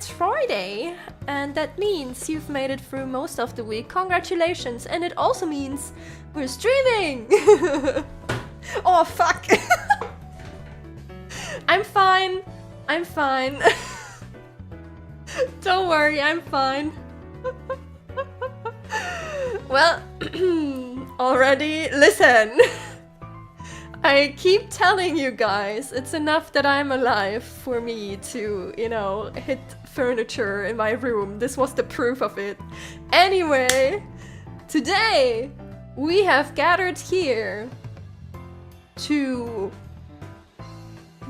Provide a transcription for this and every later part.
it's Friday, and that means you've made it through most of the week. Congratulations, and it also means we're streaming! Oh, fuck! I'm fine. I'm fine. Don't worry, I'm fine. Well, already, listen. I keep telling you guys, it's enough that I'm alive for me to, you know, hit furniture in my room. This was the proof of it. Anyway, today we have gathered here to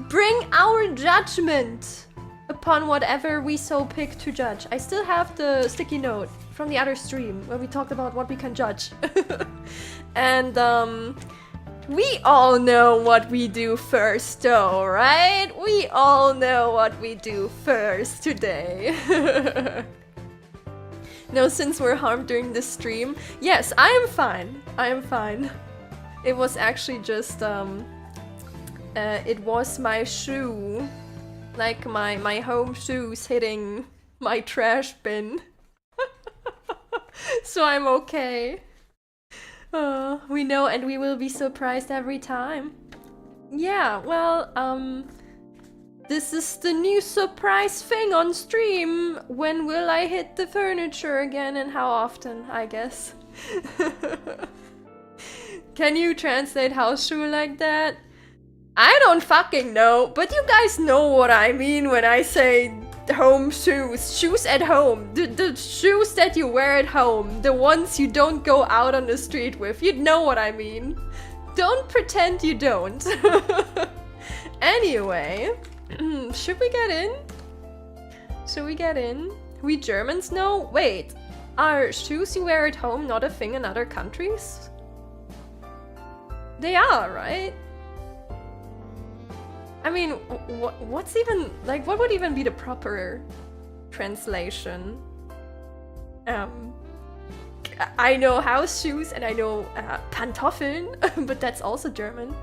bring our judgment upon whatever we so pick to judge. I still have the sticky note from the other stream where we talked about what we can judge. And we all know what we do first though, right? We all know what we do first today. No, since we're harmed during this stream, yes, I am fine. I am fine. It was actually just, it was my shoe, like my home shoes hitting my trash bin. So I'm okay. We know, and we will be surprised every time. Yeah, well, this is the new surprise thing on stream. When will I hit the furniture again and how often, I guess. Can you translate house shoe like that? I don't fucking know, but you guys know what I mean when I say home shoes. Shoes at home. The shoes that you wear at home. The ones you don't go out on the street with. You know what I mean. Don't pretend you don't. Anyway, should we get in? Should we get in? We Germans know? Wait, are shoes you wear at home not a thing in other countries? They are, right? I mean, what's even, like, what would even be the proper translation? I know house shoes and I know Pantoffeln, but that's also German.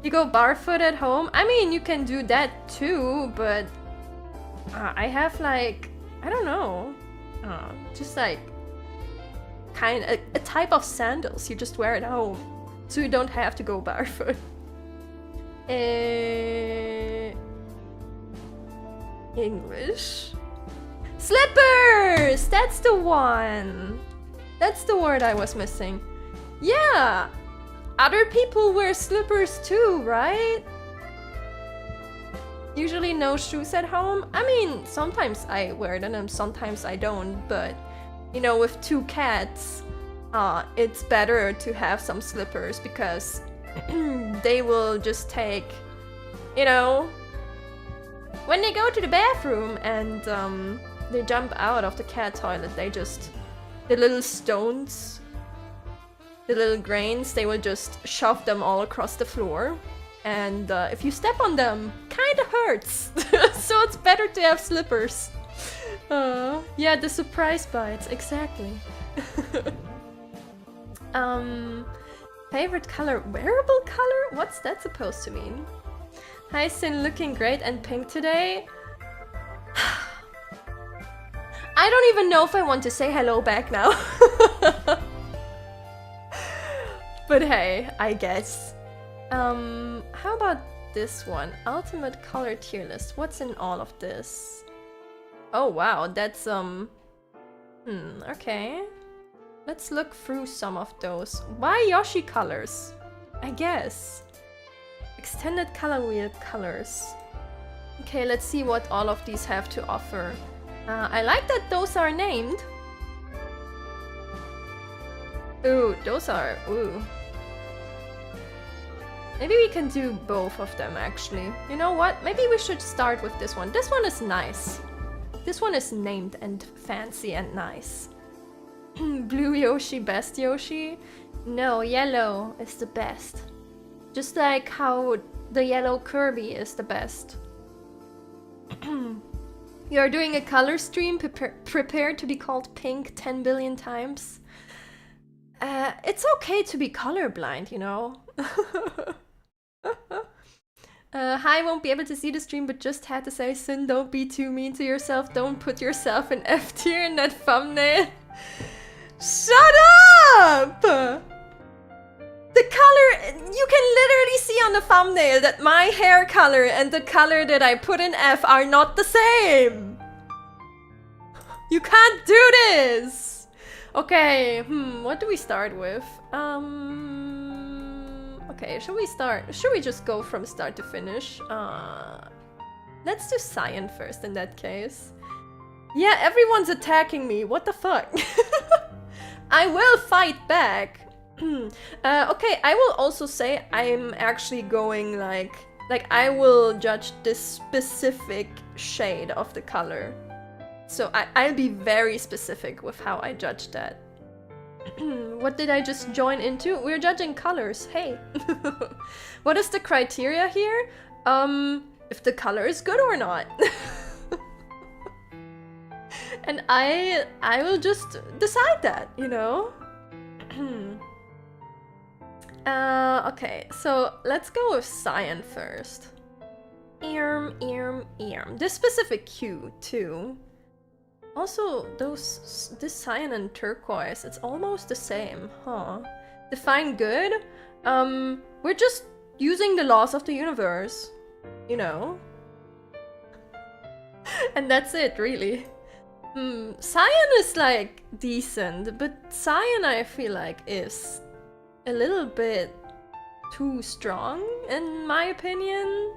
You go barefoot at home? I mean, you can do that too, but I have like, I don't know, just like a type of sandals you just wear at home, so you don't have to go barefoot. English? Slippers! That's the one! That's the word I was missing. Yeah! Other people wear slippers too, right? Usually no shoes at home. I mean, sometimes I wear them and sometimes I don't, but you know, with two cats, it's better to have some slippers because they will just take, you know, when they go to the bathroom and they jump out of the cat toilet, they just, the little stones, the little grains, they will just shove them all across the floor. And if you step on them, kinda hurts. So it's better to have slippers. Yeah, the surprise bites, exactly. Favorite color? Wearable color? What's that supposed to mean? Hi Sin, looking great and pink today. I don't even know if I want to say hello back now. But hey, I guess. How about this one? Ultimate color tier list. What's in all of this? Oh wow, that's okay. Let's look through some of those. Why Yoshi colors? I guess. Extended color wheel colors. Okay, let's see what all of these have to offer. I like that those are named. Ooh, those are, ooh. Maybe we can do both of them actually. You know what? Maybe we should start with this one. This one is nice. This one is named and fancy and nice. Blue Yoshi, best Yoshi? No, yellow is the best. Just like how the yellow Kirby is the best. You are doing a color stream, prepare to be called pink 10 billion times. It's okay to be colorblind, you know. Hi, won't be able to see the stream, but just had to say, Sin, don't be too mean to yourself. Don't put yourself in F tier in that thumbnail. Shut up! The color, you can literally see on the thumbnail that my hair color and the color that I put in F are not the same. You can't do this! Okay, what do we start with? Okay, should we just go from start to finish? Let's do cyan first in that case. Yeah, everyone's attacking me, what the fuck? I will fight back. Okay, I will also say I'm actually going like I will judge this specific shade of the color. So I'll be very specific with how I judge that. What did I just join into? We're judging colors, hey! What is the criteria here? If the color is good or not. And I will just decide that, you know? Okay, so let's go with cyan first. This specific hue too. Also, this cyan and turquoise, it's almost the same, huh? Define good? We're just using the laws of the universe, you know? And that's it, really. Cyan is like decent, but cyan I feel like is a little bit too strong, in my opinion.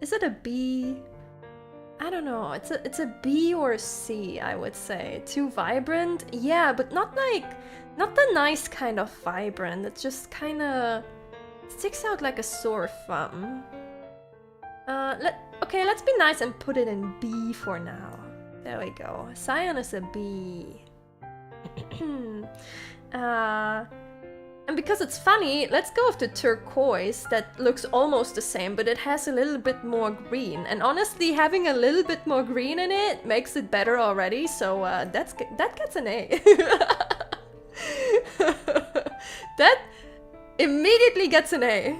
Is it a B? I don't know, it's a B or a C, I would say. Too vibrant? Yeah, but not the nice kind of vibrant. It just kinda sticks out like a sore thumb. Okay, let's be nice and put it in B for now. There we go. Cyan is a B. And because it's funny, let's go with the turquoise that looks almost the same, but it has a little bit more green. And honestly, having a little bit more green in it makes it better already, so that gets an A. That immediately gets an A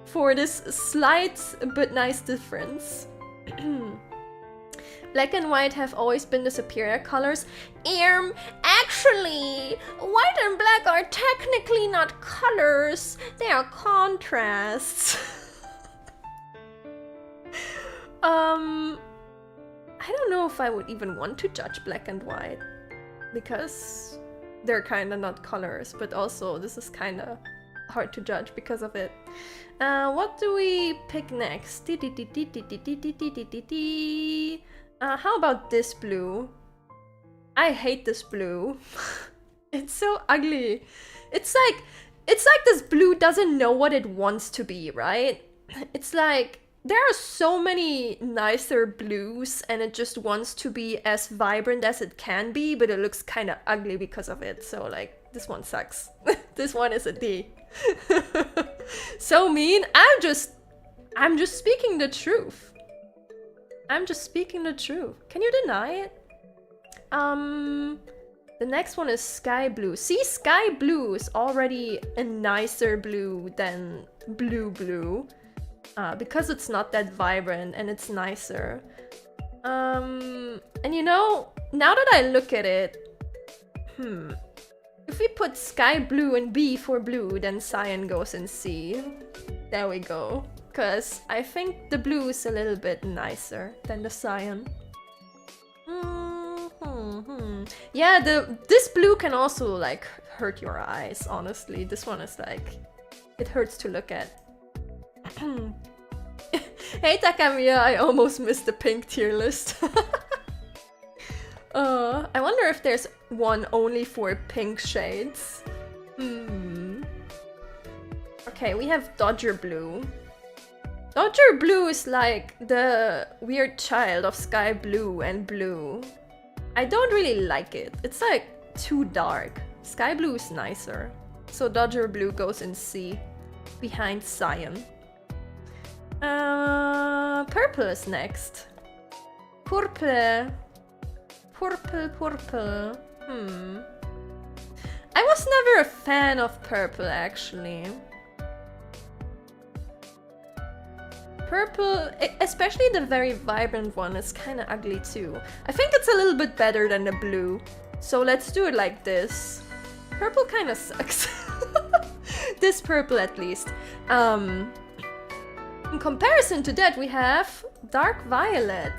for this slight but nice difference. Black and white have always been the superior colors. Actually, white and black are technically not colors. They are contrasts. I don't know if I would even want to judge black and white, because they're kinda not colors, but also this is kinda hard to judge because of it. What do we pick next? How about this blue? I hate this blue. It's so ugly. It's like this blue doesn't know what it wants to be, right? It's like there are so many nicer blues and it just wants to be as vibrant as it can be, but it looks kind of ugly because of it. So like, this one sucks. This one is a D. So mean. I'm just speaking the truth. I'm just speaking the truth. Can you deny it? The next one is sky blue. See, sky blue is already a nicer blue than blue. Because it's not that vibrant and it's nicer. And you know, now that I look at it, if we put sky blue in B for blue, then cyan goes in C. There we go. Because I think the blue is a little bit nicer than the cyan. Yeah, this blue can also like hurt your eyes, honestly. This one is like, it hurts to look at. Hey Takamiya, I almost missed the pink tier list. I wonder if there's one only for pink shades. Okay, we have Dodger Blue. Dodger Blue is like the weird child of Sky Blue and Blue. I don't really like it. It's like too dark. Sky Blue is nicer. So Dodger Blue goes in C, behind Cyan. Purple is next. Purple. I was never a fan of purple, actually. purple, especially the very vibrant one, is kind of ugly too. I think it's a little bit better than the blue. So let's do it like this. Purple kind of sucks. This purple at least. In comparison to that, we have dark violet.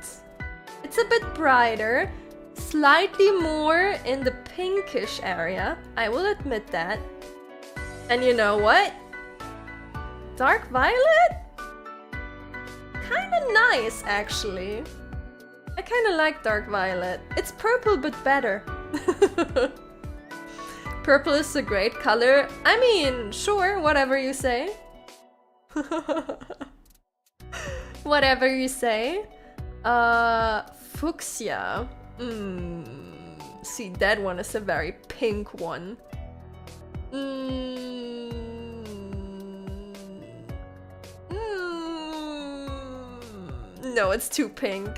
It's a bit brighter, slightly more in the pinkish area. I will admit that. And you know what? Dark violet? Kinda nice, actually. I kinda like dark violet. It's purple, but better. Purple is a great color. I mean, sure, whatever you say. Whatever you say. Fuchsia. See, that one is a very pink one. No, it's too pink.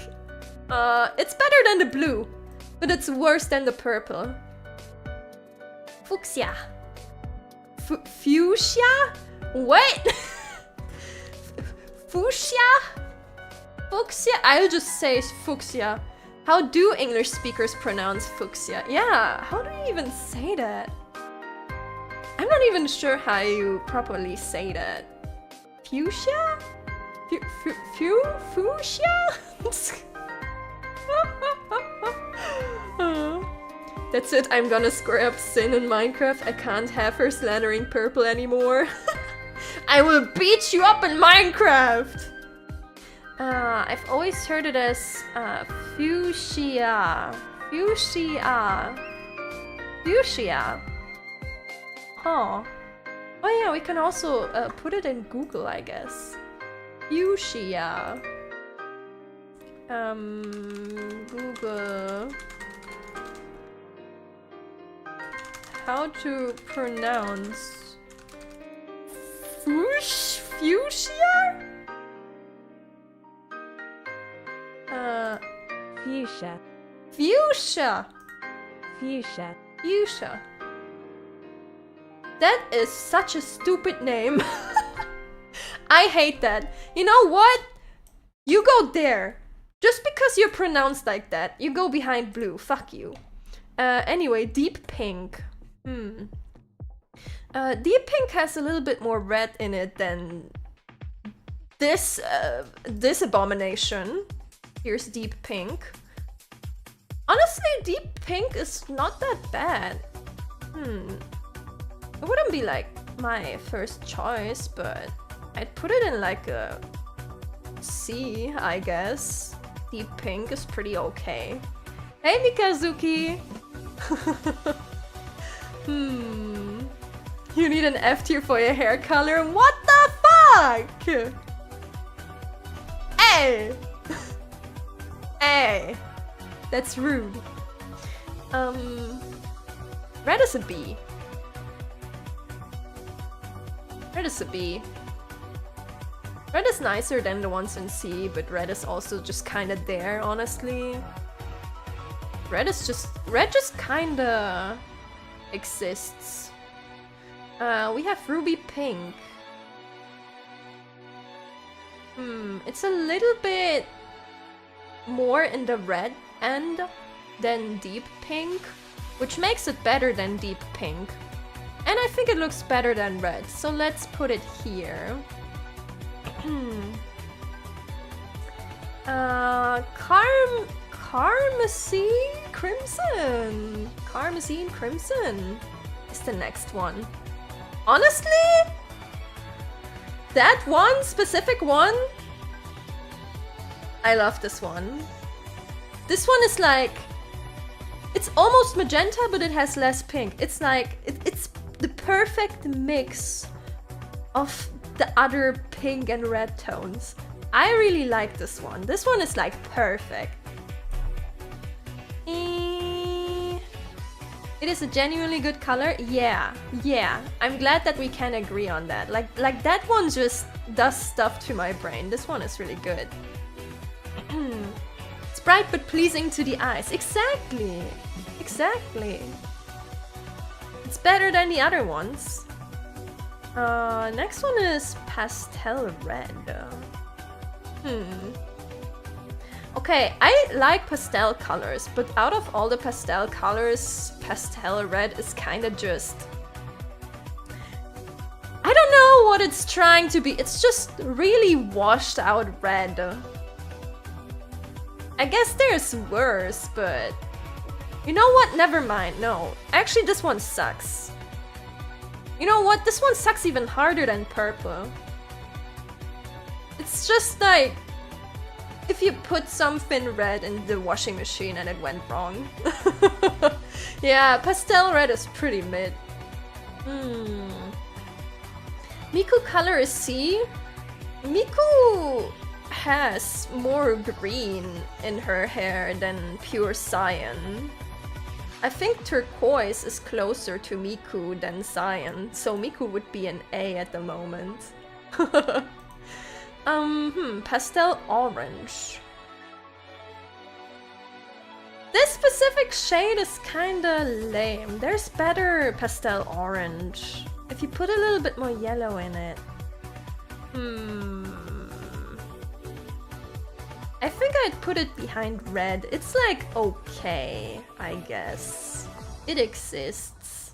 It's better than the blue, but it's worse than the purple. Fuchsia. Fuchsia? What? Fuchsia? Fuchsia? I'll just say fuchsia. How do English speakers pronounce fuchsia? Yeah, how do you even say that? I'm not even sure how you properly say that. Fuchsia? Fuchsia? That's it, I'm gonna square up Sin in Minecraft. I can't have her slandering purple anymore. I will beat you up in Minecraft! I've always heard it as fuchsia. Fuchsia. Fuchsia. Huh. Oh yeah, we can also put it in Google, I guess. Fuchsia. Google. How to pronounce fuchsia? Fuchsia. Fuchsia. Fuchsia. Fuchsia. That is such a stupid name. I hate that. You know what? You go there. Just because you're pronounced like that, you go behind blue. Fuck you. Anyway, deep pink. Deep pink has a little bit more red in it than this abomination. Here's deep pink. Honestly, deep pink is not that bad. It wouldn't be like my first choice, but I'd put it in like a C, I guess. Deep pink is pretty okay. Hey Mikazuki! You need an F tier for your hair color? What the fuck? Hey! Hey! That's rude. Red is a B. Red is a B. Red is nicer than the ones in C, but red is also just kinda there, honestly. Red just kinda exists. We have ruby pink. It's a little bit more in the red end than deep pink, which makes it better than deep pink. And I think it looks better than red, so let's put it here. Carmesine Crimson. Carmesine Crimson is the next one. Honestly, that one specific one, I love this one. This one is like, it's almost magenta, but it has less pink. It's like, it's the perfect mix of the other pink and red tones. I really like this one. This one is like perfect. It is a genuinely good color. Yeah. I'm glad that we can agree on that. Like that one just does stuff to my brain. This one is really good. It's bright but pleasing to the eyes. Exactly. It's better than the other ones. Next one is pastel red. Okay, I like pastel colors, but out of all the pastel colors, pastel red is kind of just... I don't know what it's trying to be. It's just really washed out red. I guess there's worse, but... You know what? Never mind. No. Actually, this one sucks. You know what? This one sucks even harder than purple. It's just like... If you put something red in the washing machine and it went wrong. Yeah, pastel red is pretty mid. Miku color is C. Miku has more green in her hair than pure cyan. I think turquoise is closer to Miku than cyan, so Miku would be an A at the moment. Pastel orange. This specific shade is kinda lame. There's better pastel orange. If you put a little bit more yellow in it. I think I'd put it behind red. It's like okay, I guess. It exists.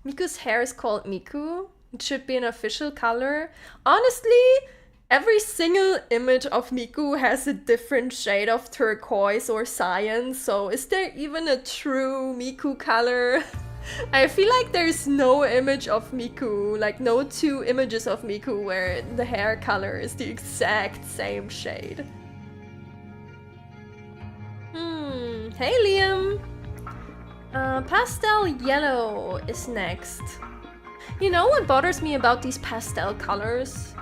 Miku's hair is called Miku. It should be an official color. Honestly, every single image of Miku has a different shade of turquoise or cyan, so is there even a true Miku color? I feel like there's no image of Miku, like no two images of Miku where the hair color is the exact same shade. Hey Liam! Pastel yellow is next. You know what bothers me about these pastel colors?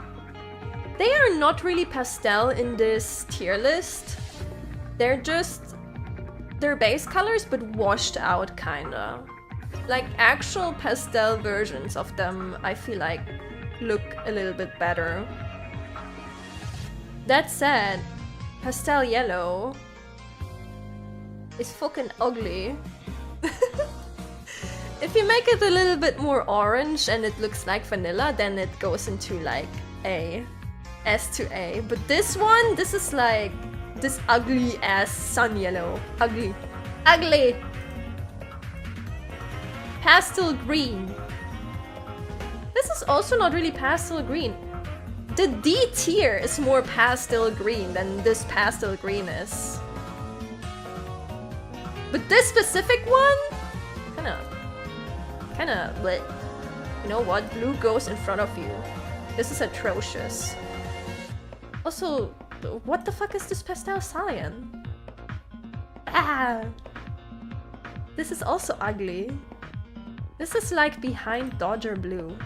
They are not really pastel in this tier list. They're just... They're base colors but washed out kinda. Like actual pastel versions of them, I feel like look a little bit better. That said, pastel yellow is fucking ugly. If you make it a little bit more orange and it looks like vanilla, then it goes into like A. S to A. But this one, this is like this ugly ass sun yellow. Ugly. Ugly! Pastel green. This is also not really pastel green. The D tier is more pastel green than this pastel green is. But this specific one, kinda lit. You know what? Blue goes in front of you. This is atrocious. Also, what the fuck is this pastel cyan? Ah! This is also ugly. This is like behind Dodger blue.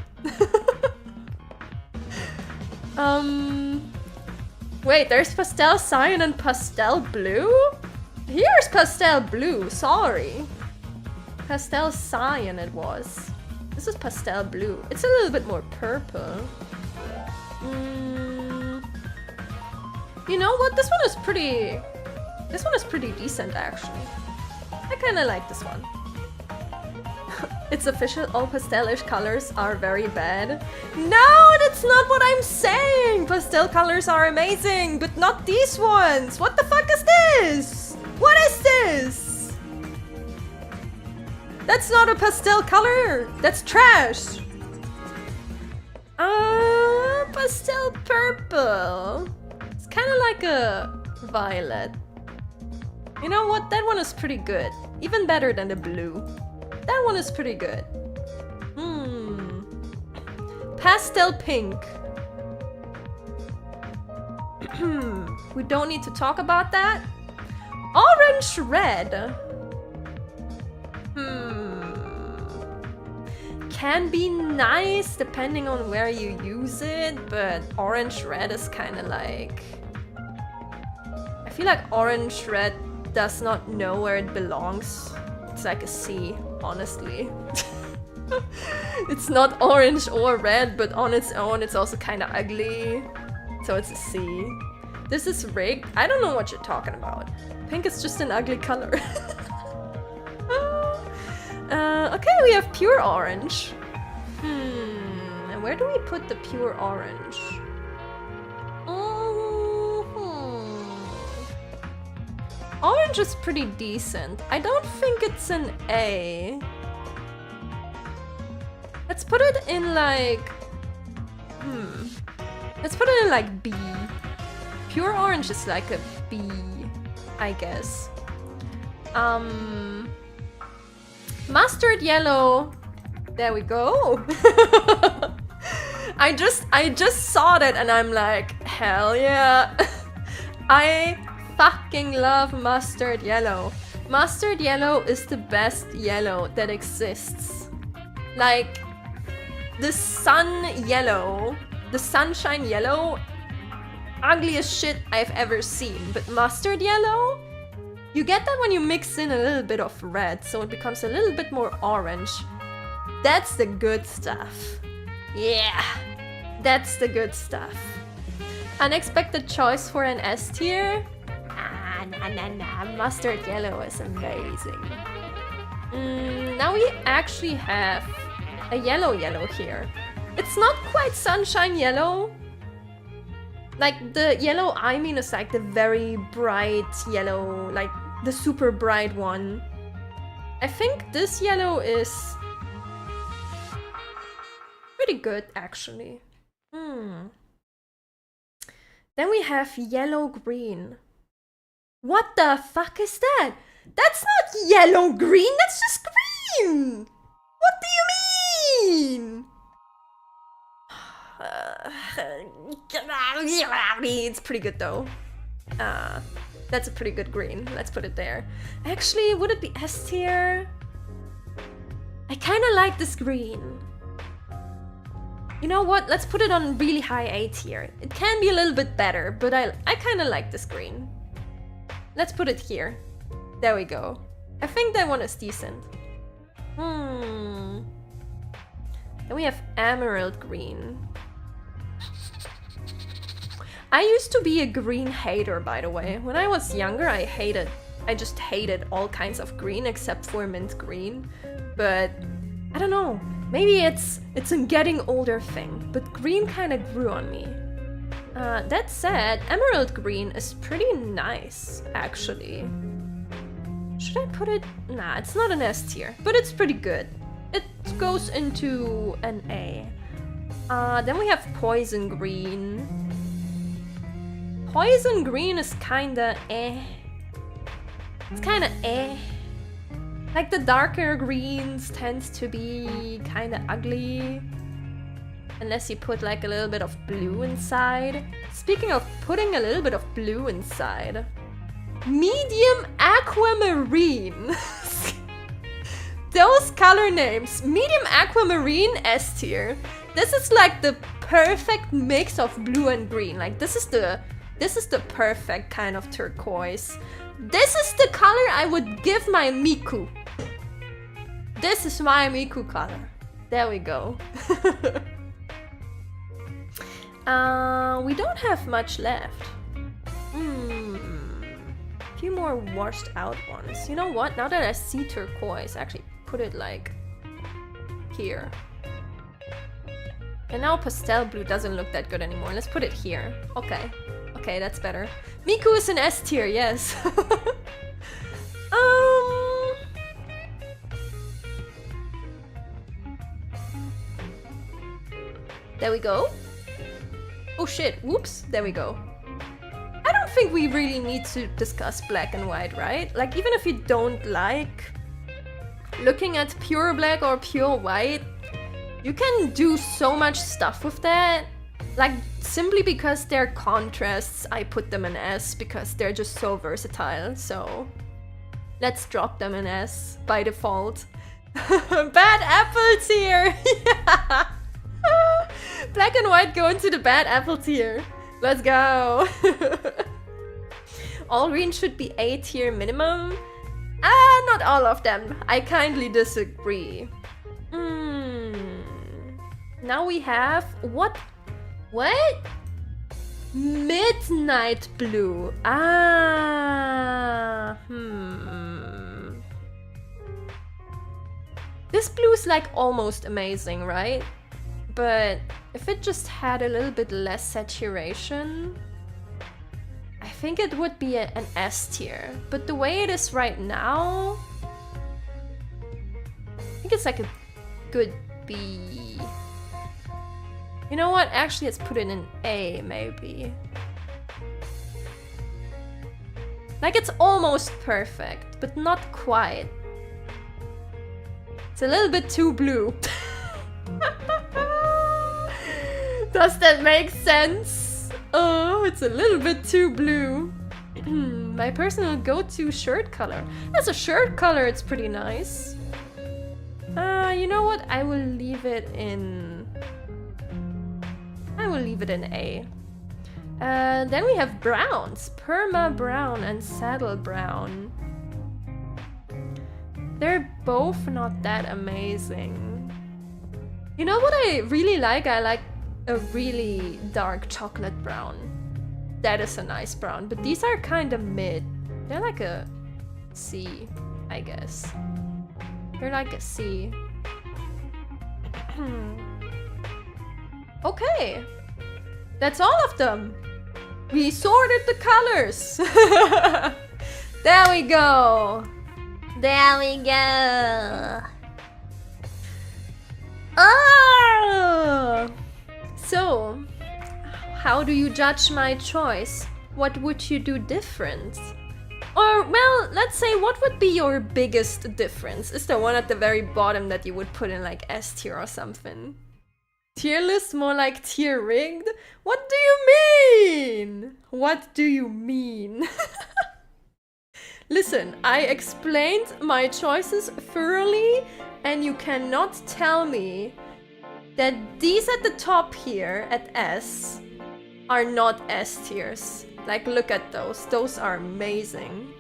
Wait, there's pastel cyan and pastel blue? Here's pastel blue, sorry. Pastel cyan it was. This is pastel blue. It's a little bit more purple. You know what? This one is pretty decent actually. I kinda like this one. It's official, all pastelish colors are very bad. No, that's not what I'm saying! Pastel colors are amazing, but not these ones! What the fuck is this? What is this? That's not a pastel color! That's trash! Pastel purple. It's kind of like a violet. You know what? That one is pretty good. Even better than the blue. That one is pretty good. Pastel pink. We don't need to talk about that. Orange red. Can be nice depending on where you use it, but orange red is kind of like... I feel like orange red does not know where it belongs. It's like a C, honestly. It's not orange or red, but on its own it's also kind of ugly. So it's a C. This is rigged. I don't know what you're talking about. Pink is just an ugly color. Okay, we have pure orange. And where do we put the pure orange? Orange is pretty decent. I don't think it's an A. Let's put it in like... Let's put it in like B. Pure orange is like a B, I guess. Mustard yellow. There we go. I just saw that and I'm like, hell yeah. I fucking love mustard yellow. Mustard yellow is the best yellow that exists. Like, the sun yellow, the sunshine yellow, ugliest shit I've ever seen. But mustard yellow, you get that when you mix in a little bit of red, so it becomes a little bit more orange. That's the good stuff. Yeah, that's the good stuff. Unexpected choice for an S tier? Nah. Mustard yellow is amazing. Now we actually have a yellow here. It's not quite sunshine yellow. Like the yellow I mean is like the very bright yellow, like the super bright one. I think this yellow is pretty good actually. Then we have yellow-green. What the fuck is that? That's not yellow-green, that's just green! What do you mean? It's pretty good though. That's a pretty good green, let's put it there. Actually, would it be S tier? I kinda like this green. You know what? Let's put it on really high A tier. It can be a little bit better, but I kind of like this green. Let's put it here. There we go. I think that one is decent. Then we have emerald green. I used to be a green hater, by the way. When I was younger, I just hated all kinds of green except for mint green. But I don't know. Maybe it's a getting older thing, but green kind of grew on me. That said, emerald green is pretty nice, actually. Should I put it? Nah, it's not an S tier, but it's pretty good. It goes into an A. Then we have poison green. Poison green is kinda eh. It's kinda eh. Like the darker greens tends to be kinda ugly. Unless you put like a little bit of blue inside. Speaking of putting a little bit of blue inside. Medium aquamarine. Those color names. Medium aquamarine S tier. This is like the perfect mix of blue and green. Like this is the perfect kind of turquoise. This is the color I would give my Miku. This is my Miku color. There we go. We don't have much left. A few more washed out ones. You know what? Now that I see turquoise, actually put it like here. And now pastel blue doesn't look that good anymore. Let's put it here. Okay. Okay, that's better. Miku is an S tier, yes. There we go. Oh shit, whoops, there we go. I don't think we really need to discuss black and white, right? Like, even if you don't like looking at pure black or pure white, you can do so much stuff with that. Like, simply because they're contrasts, I put them in S because they're just so versatile, so let's drop them in S by default. Bad apple tier! Yeah! Black and white go into the bad apple tier. Let's go! All green should be A tier minimum. Not all of them. I kindly disagree. Now we have... What? Midnight blue. This blue is like almost amazing, right? But if it just had a little bit less saturation, I think it would be an S tier, but the way it is right now, I think it's like a good B. You know what? Actually, let's put it in A, maybe. Like, it's almost perfect, but not quite. It's a little bit too blue. Does that make sense? Oh, it's a little bit too blue. My personal go-to shirt color. As a shirt color, it's pretty nice. You know what? I will leave it in A. Then we have browns. Perma brown and saddle brown. They're both not that amazing. You know what I really like? I like a really dark chocolate brown. That is a nice brown, but these are kind of mid. They're like a C, I guess. They're like a C. Okay. That's all of them. We sorted the colors. There we go. There we go. Oh! So, how do you judge my choice? What would you do different? Or, well, let's say, what would be your biggest difference? Is there one at the very bottom that you would put in like S tier or something? Tier list more like tier rigged? What do you mean? What do you mean? Listen, I explained my choices thoroughly, and you cannot tell me that these at the top here at S are not S tiers. Like, look at those. Those are amazing.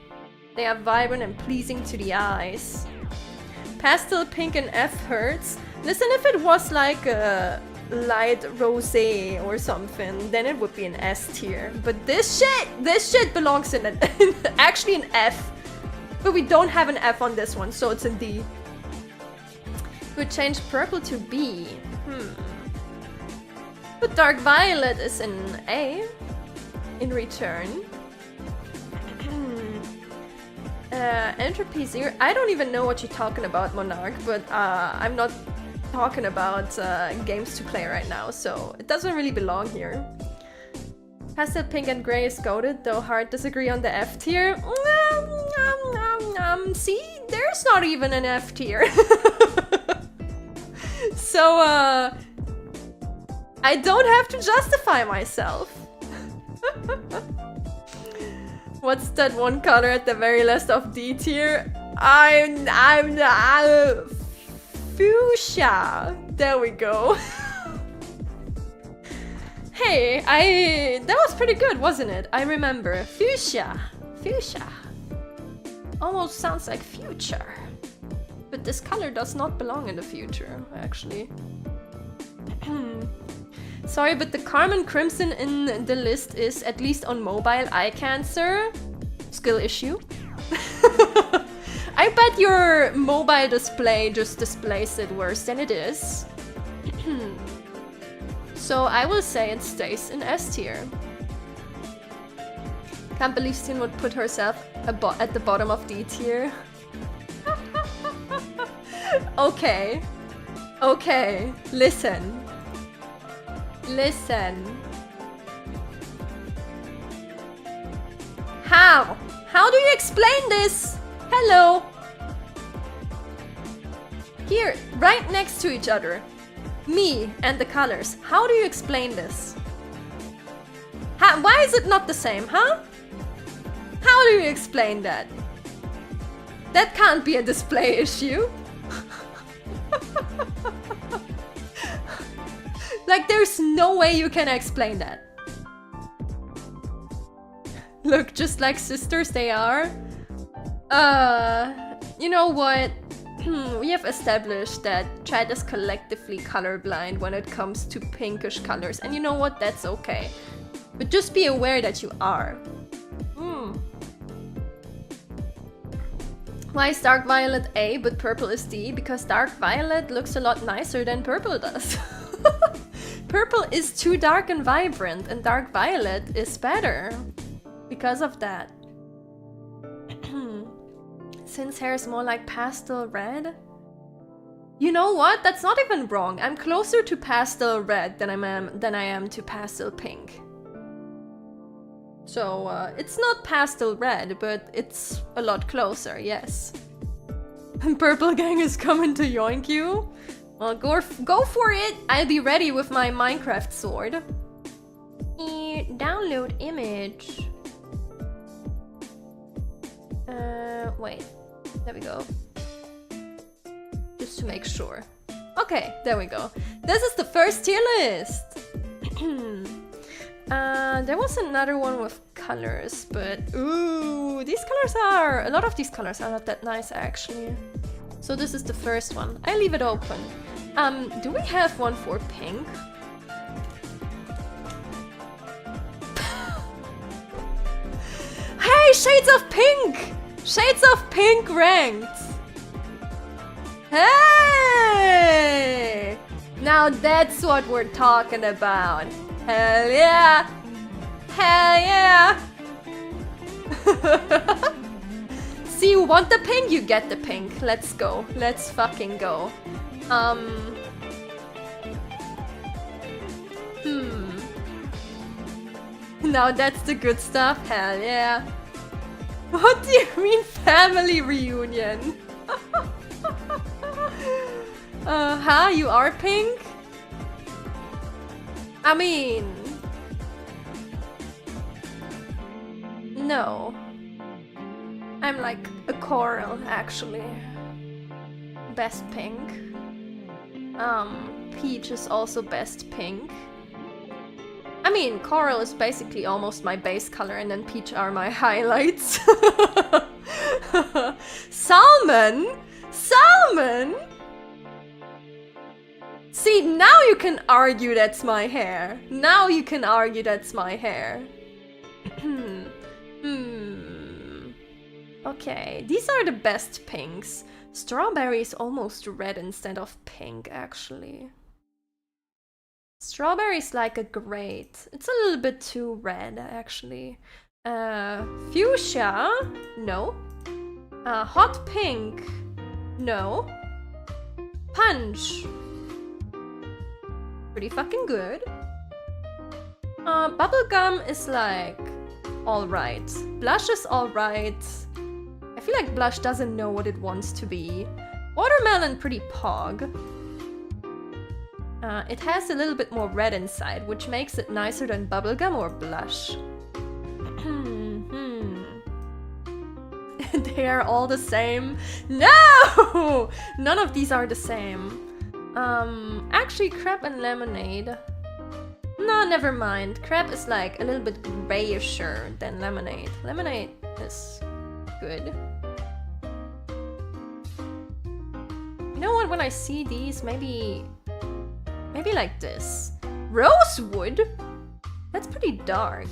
They are vibrant and pleasing to the eyes. Pastel pink and F hurts. Listen, if it was like a light rosé or something, then it would be an S tier. But this shit belongs in actually an F. But we don't have an F on this one, so it's in D. We change purple to B. But dark violet is in A. In return. Entropy 0. I don't even know what you're talking about, Monarch, but I'm not talking about games to play right now, so it doesn't really belong here. Pastel pink and gray is goated, though hard disagree on the F tier. See, there's not even an F tier. So, I don't have to justify myself. What's that one color at the very last of D tier? I'm fuchsia. There we go. Hey, that was pretty good, wasn't it? I remember. Fuchsia. Fuchsia. Almost sounds like future. But this color does not belong in the future, actually. Sorry, but the Carmen Crimson in the list is, at least on mobile, eye cancer. Skill issue. I bet your mobile display just displays it worse than it is. So I will say it stays in S tier. Can't believe Sin would put herself at the bottom of D tier. Okay. Okay. Listen. Listen. How? How do you explain this? Hello. Here, right next to each other. Me and the colors. How do you explain this? Why is it not the same, huh? How do you explain that? That can't be a display issue. Like, there's no way you can explain that. Look, just like sisters they are. You know what? We have established that chat is collectively colorblind when it comes to pinkish colors. And you know what? That's okay. But just be aware that you are. Why is dark violet A but purple is D? Because dark violet looks a lot nicer than purple does. Purple is too dark and vibrant, and dark violet is better. because of that. Since hair is more like pastel red. You know what? That's not even wrong. I'm closer to pastel red than I am to pastel pink. So it's not pastel red, but it's a lot closer, yes. Purple gang is coming to yoink you. Well, go for it. I'll be ready with my Minecraft sword. Download image. Wait. There we go. Just to make sure. Okay, there we go. This is the first tier list. There was another one with colors, but ooh, a lot of these colors are not that nice actually. So this is the first one. I leave it open. Do we have one for pink? Hey, Shades of Pink! Shades of Pink ranked! Hey! Now that's what we're talking about. Hell yeah! Hell yeah! See, you want the pink? You get the pink. Let's go. Let's fucking go. Now that's the good stuff. Hell yeah. What do you mean family reunion? Huh? You are pink? I mean... No. I'm like a coral, actually. Best pink. Peach is also best pink. I mean, coral is basically almost my base color, and then peach are my highlights. Salmon? Salmon? See, now you can argue that's my hair. Now you can argue that's my hair. Okay, these are the best pinks. Strawberry is almost red instead of pink, actually. Strawberry is like a great. It's a little bit too red, actually. Fuchsia? No. Hot pink? No. Punch? Pretty fucking good. Bubblegum is like alright. Blush is alright. I feel like blush doesn't know what it wants to be. Watermelon, pretty pog. It has a little bit more red inside, which makes it nicer than bubblegum or blush. They are all the same. No! None of these are the same. Actually, crepe and lemonade. No, never mind. Crepe is like a little bit grayisher than lemonade. Lemonade is good. You know what? When I see these, maybe like this. Rosewood? That's pretty dark.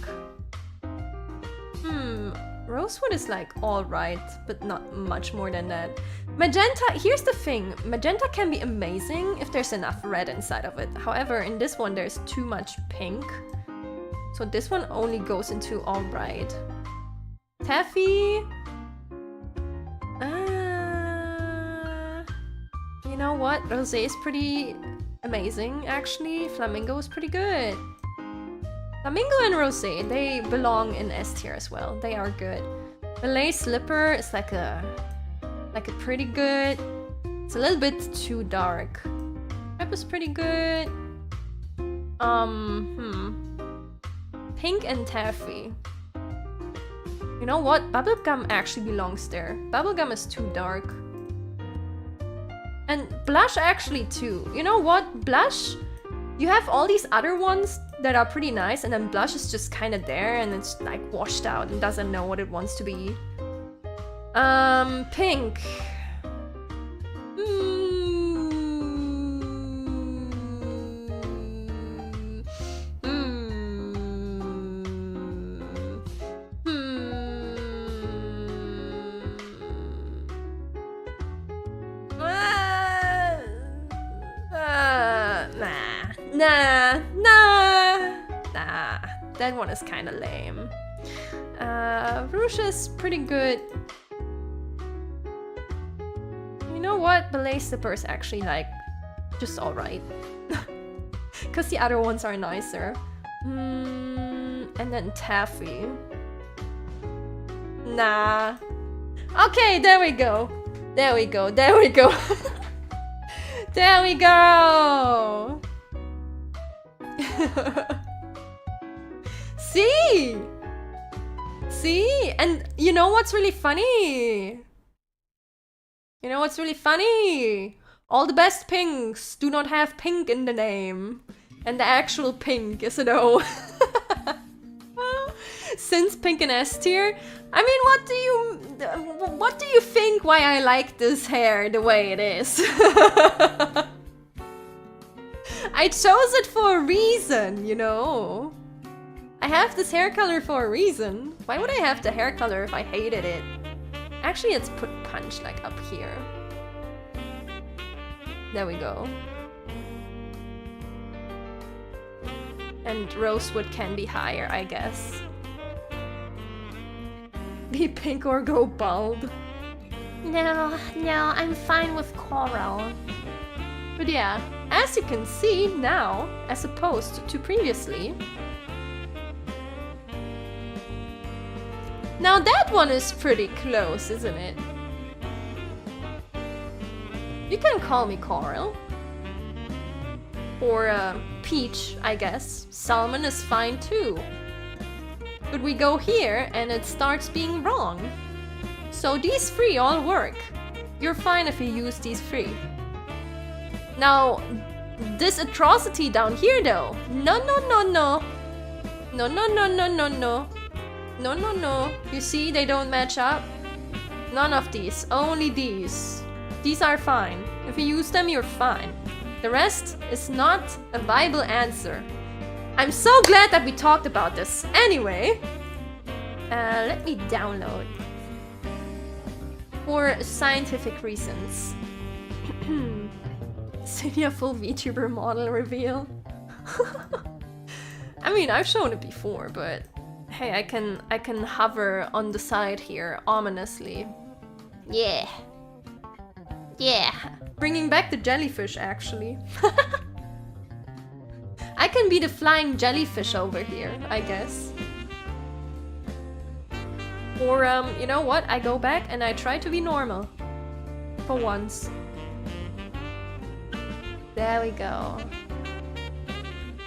Rosewood is like alright, but not much more than that. Magenta, here's the thing. Magenta can be amazing if there's enough red inside of it. However, in this one there's too much pink. So this one only goes into alright. Taffy? You know what? Rosé is pretty amazing, actually. Flamingo is pretty good. Flamingo and Rosé, they belong in S tier as well. They are good. Malay Slipper is like a pretty good. It's a little bit too dark. Crepe is pretty good. Pink and Taffy. You know what? Bubblegum actually belongs there. Bubblegum is too dark. And Blush actually too. You know what? Blush, you have all these other ones that are pretty nice, and then Blush is just kind of there and it's like washed out and doesn't know what it wants to be. Pink. Nah, that one is kind of lame. Rouge is pretty good. You know what? Ballet slipper is actually like just alright. Because the other ones are nicer. And then taffy. Nah. Okay, there we go. There we go. There we go. There we go. See? See? And you know what's really funny? You know what's really funny? All the best pinks do not have pink in the name. And the actual pink is an O. Since pink and S tier, I mean, what do you think why I like this hair the way it is? I chose it for a reason, you know. I have this hair color for a reason. Why would I have the hair color if I hated it? Actually, let's put punch like up here. There we go. And rosewood can be higher, I guess. Be pink or go bald. No, I'm fine with coral. But yeah, as you can see now, as opposed to previously. Now that one is pretty close, isn't it? You can call me coral. Or peach, I guess. Salmon is fine too. But we go here and it starts being wrong. So these three all work. You're fine if you use these three. Now, this atrocity down here though. No. No. You see, they don't match up. None of these, only these. These are fine. If you use them, you're fine. The rest is not a viable answer. I'm so glad that we talked about this. Anyway, let me download. For scientific reasons. Cinnia full VTuber model reveal. I mean, I've shown it before, but hey, I can hover on the side here ominously. Yeah. Bringing back the jellyfish, actually. I can be the flying jellyfish over here, I guess. Or, you know what? I go back and I try to be normal. For once. There we go.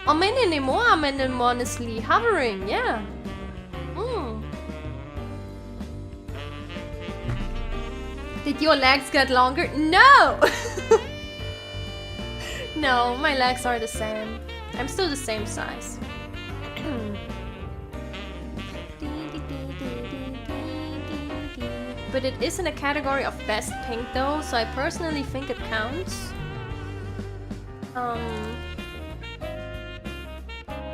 I'm honestly hovering, yeah. Did your legs get longer? No! No, my legs are the same. I'm still the same size. But it is in a category of best pink though, so I personally think it counts. I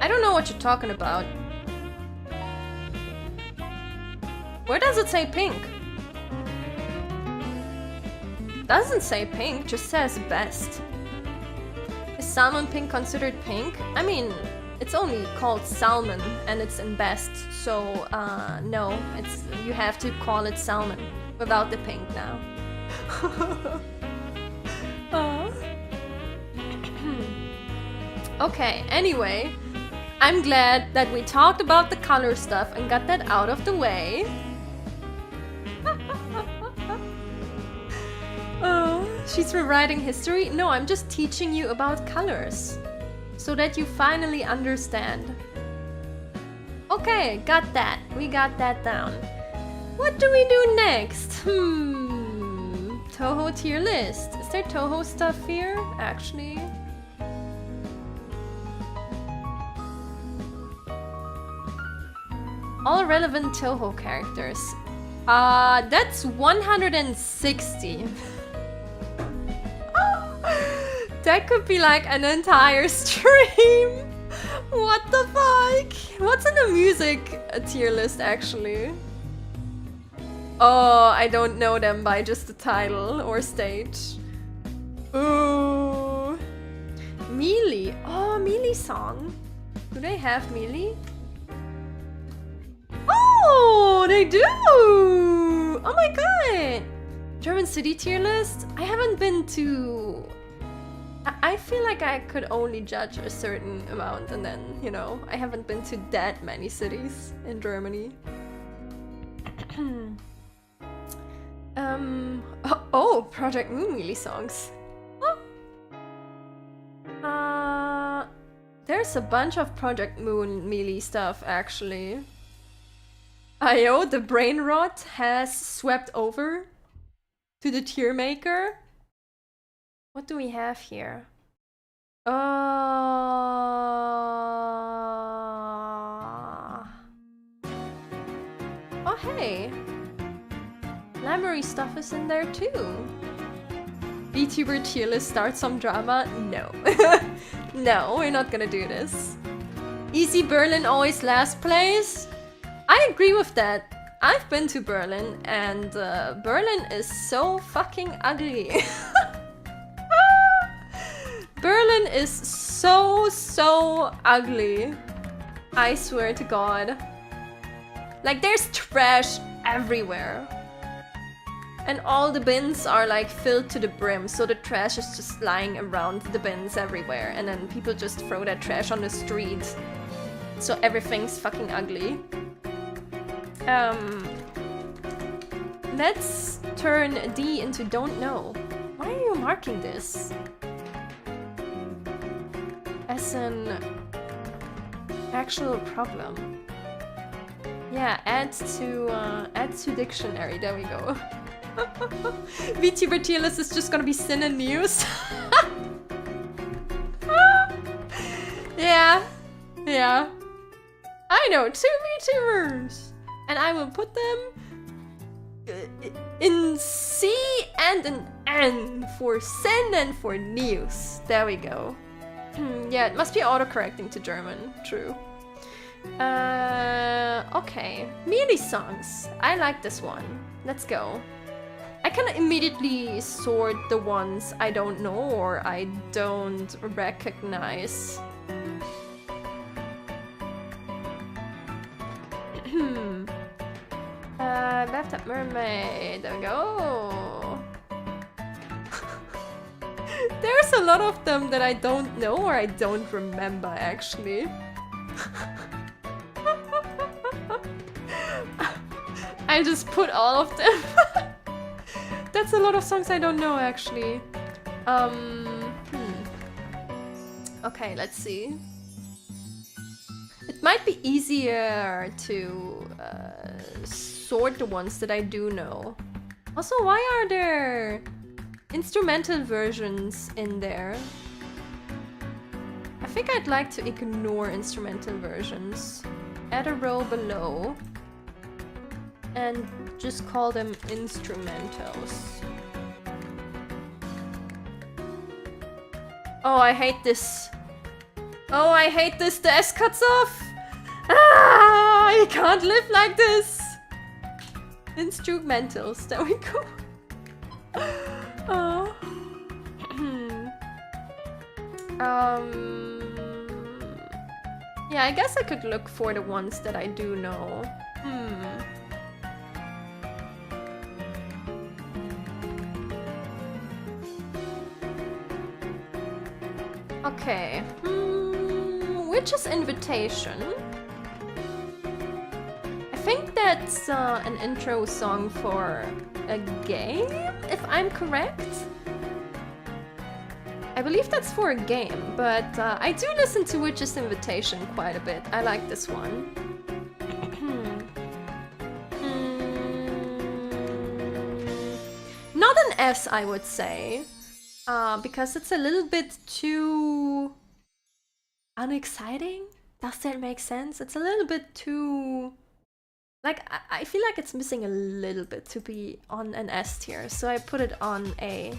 don't know what you're talking about. Where does it say pink? Doesn't say pink, just says best. Is salmon pink considered pink? I mean, it's only called salmon and it's in best, so no, you have to call it salmon without the pink now. Okay, anyway, I'm glad that we talked about the color stuff and got that out of the way. Oh, she's rewriting history? No, I'm just teaching you about colors. So that you finally understand. Okay, got that. We got that down. What do we do next? Toho tier list. Is there Toho stuff here, actually? All relevant Toho characters. That's 160. That could be like an entire stream. What the fuck? What's in the music tier list actually? Oh, I don't know them by just the title or stage. Ooh. Mili. Oh, Mili song. Do they have Mili? Oh! Oh, they do! Oh my god! German city tier list? I haven't been to... I feel like I could only judge a certain amount and then, you know, I haven't been to that many cities in Germany. Oh, Project Moon Mili songs. Huh? There's a bunch of Project Moon Mili stuff actually. IO, the brain rot has swept over to the tier maker. What do we have here? Oh, hey. Lamery stuff is in there too. Vtuber tier list start some drama? No. No, we're not gonna do this. Easy Berlin always last place? I agree with that. I've been to Berlin and Berlin is so fucking ugly. Berlin is so ugly. I swear to God. Like there's trash everywhere. And all the bins are like filled to the brim, so the trash is just lying around the bins everywhere. And then people just throw that trash on the street. So everything's fucking ugly. Let's turn D into don't know. Why are you marking this? As an actual problem. Yeah, add to dictionary, there we go. VTuber tier list is just gonna be Cinnia News. Yeah. I know, 2 VTubers! And I will put them in C and an N for Cin and for News. There we go. Yeah, it must be autocorrecting to German, true. Okay. Mili songs. I like this one. Let's go. I can immediately sort the ones I don't know or I don't recognize. Bathtub Mermaid. There we go. There's a lot of them that I don't know or I don't remember actually. I just put all of them. That's a lot of songs I don't know actually. Okay, let's see. It might be easier to sort the ones that I do know. Also, why are there instrumental versions in there? I think I'd like to ignore instrumental versions. Add a row below and just call them instrumentals. Oh, I hate this. Oh, I hate this. The S cuts off. Ah, I can't live like this. Instrumentals. There we go. Oh. Yeah, I guess I could look for the ones that I do know. Okay. Which is Invitation? I think that's an intro song for a game, if I'm correct. I believe that's for a game, but I do listen to Witch's Invitation quite a bit. I like this one. Not an S, I would say, because it's a little bit too unexciting. Does that make sense? It's a little bit too... Like, I feel like it's missing a little bit to be on an S tier, so I put it on A.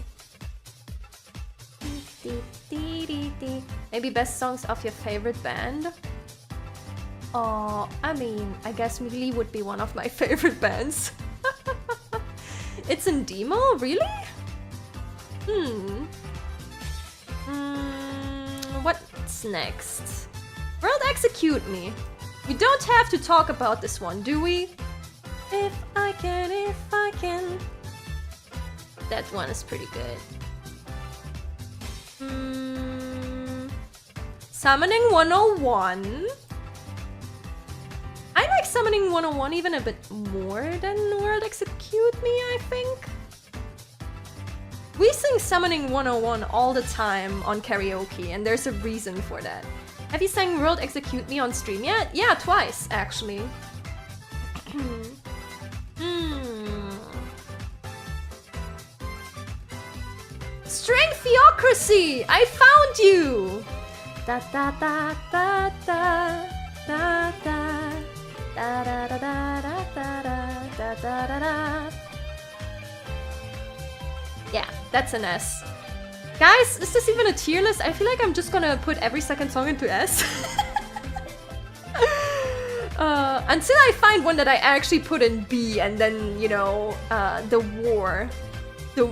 Maybe best songs of your favorite band? Oh, I mean, I guess Mili would be one of my favorite bands. It's in demo? Really? What's next? World Execute Me. We don't have to talk about this one, do we? If I can, if I can. That one is pretty good. Summoning 101. I like Summoning 101 even a bit more than World Execute Me, I think. We sing Summoning 101 all the time on karaoke, and there's a reason for that. Have you sang World Execute Me on stream yet? Yeah, twice, actually. Strength Theocracy! I found you! Da da da da da da da da da da da da da da da. Yeah, that's an S. Guys, is this even a tier list? I feel like I'm just gonna put every second song into S. Until I find one that I actually put in B, and then, you know, the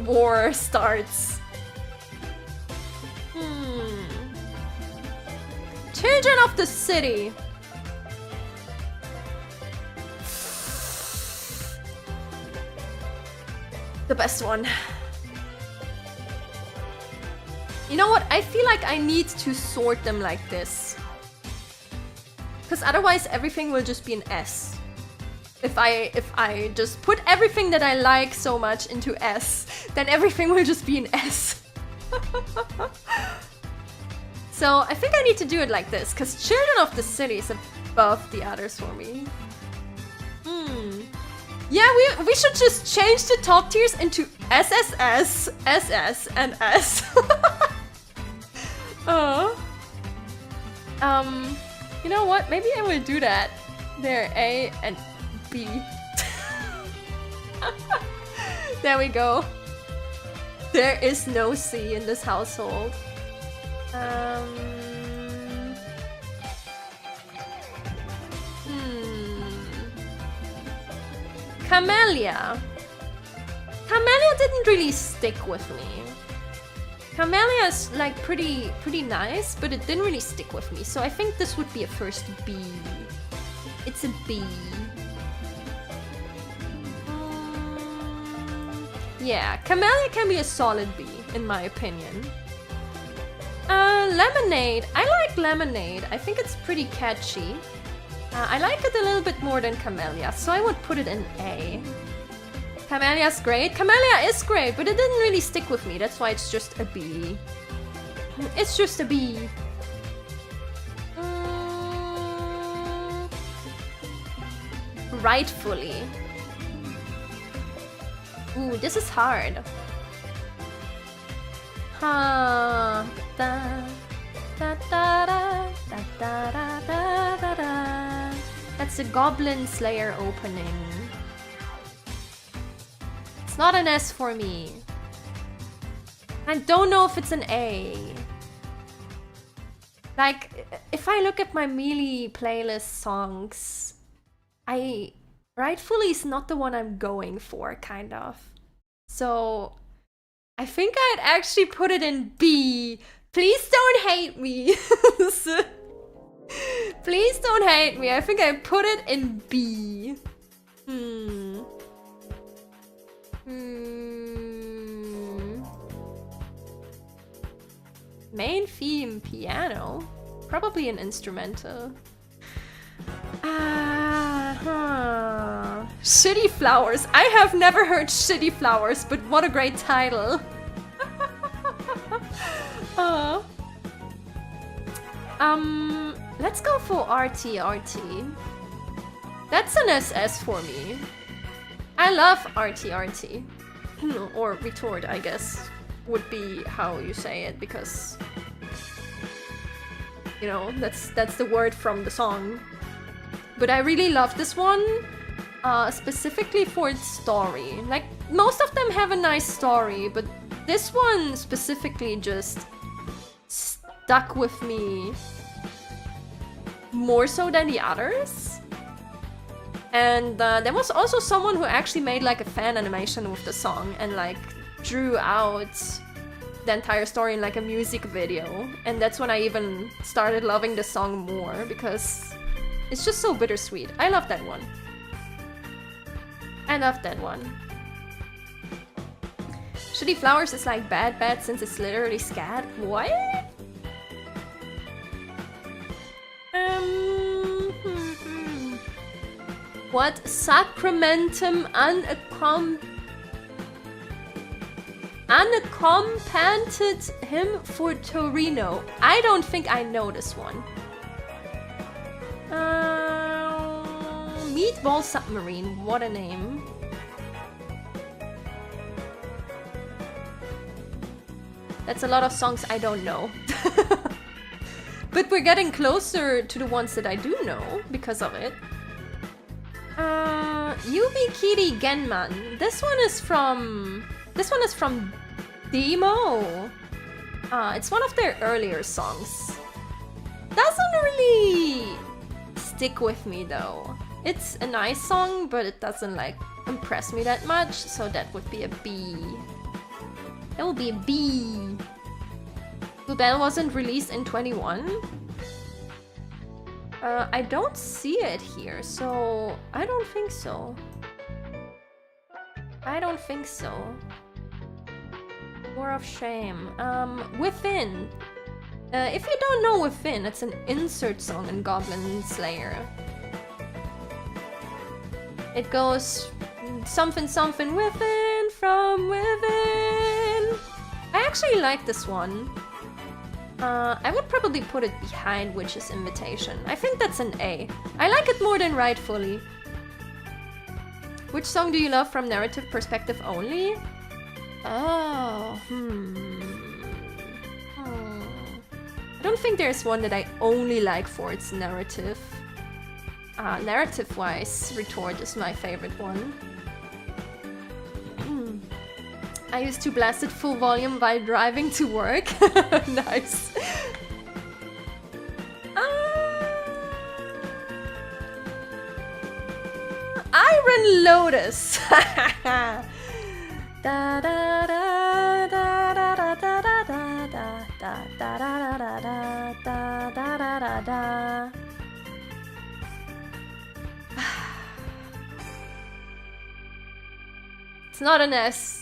war starts. Children of the City. The best one. You know what? I feel like I need to sort them like this. Because otherwise everything will just be an S. If I just put everything that I like so much into S, then everything will just be an S. So I think I need to do it like this, because Children of the City is above the others for me. Yeah, we should just change the top tiers into SSS, SS, and S. You know what? Maybe I will do that. There, A and B. There we go. There is no C in this household. Camellia. Camellia didn't really stick with me. Camellia is like pretty nice, but it didn't really stick with me. So I think this would be a first B. It's a B. Yeah, Camellia can be a solid B, in my opinion. Lemonade. I like Lemonade. I think it's pretty catchy. I like it a little bit more than Camellia, so I would put it in A. Camellia's great. Camellia is great, but it didn't really stick with me. That's why it's just a B. It's just a B. Rightfully. Ooh, this is hard. Ha da da da da da da da da da. That's a Goblin Slayer opening. It's not an S for me. I don't know if it's an A. Like, if I look at my Mili playlist songs, Rightfully is not the one I'm going for, kind of. So I think I'd actually put it in B. Please don't hate me. Please don't hate me. I think I put it in B. Main theme piano? Probably an instrumental. Shitty Flowers. I have never heard Shitty Flowers, but what a great title. Let's go for RT. That's an SS for me. I love RT. Or retort, I guess, would be how you say it, because, you know, that's the word from the song. But I really love this one, specifically for its story. Like, most of them have a nice story, but this one specifically just stuck with me more so than the others. And there was also someone who actually made like a fan animation with the song and like drew out the entire story in like a music video. And that's when I even started loving the song more, because It's just so bittersweet. I love that one. I love that one. Shitty Flowers is like bad since it's literally scat. What? What sacramentum unaccompanied him for Torino? I don't think I know this one. Meatball Submarine, what a name. That's a lot of songs I don't know. But we're getting closer to the ones that I do know because of it. Yubikiri Genman. This one is from Demo. It's one of their earlier songs. Doesn't really stick with me though. It's a nice song, but it doesn't like impress me that much, so that would be a B. That would be a B. Bluebell wasn't released in 21. I don't see it here, so I don't think so. I don't think so. War of Shame. Within. If you don't know Within, it's an insert song in Goblin Slayer. It goes something something within, from within. I actually like this one. I would probably put it behind Witch's Invitation. I think that's an A. I like it more than Rightfully. Which song do you love from narrative perspective only? Oh, I don't think there's one that I only like for its narrative. Narrative-wise, Retort is my favorite one. I used to blast it full volume while driving to work. Nice. Iron Lotus. It's not an S.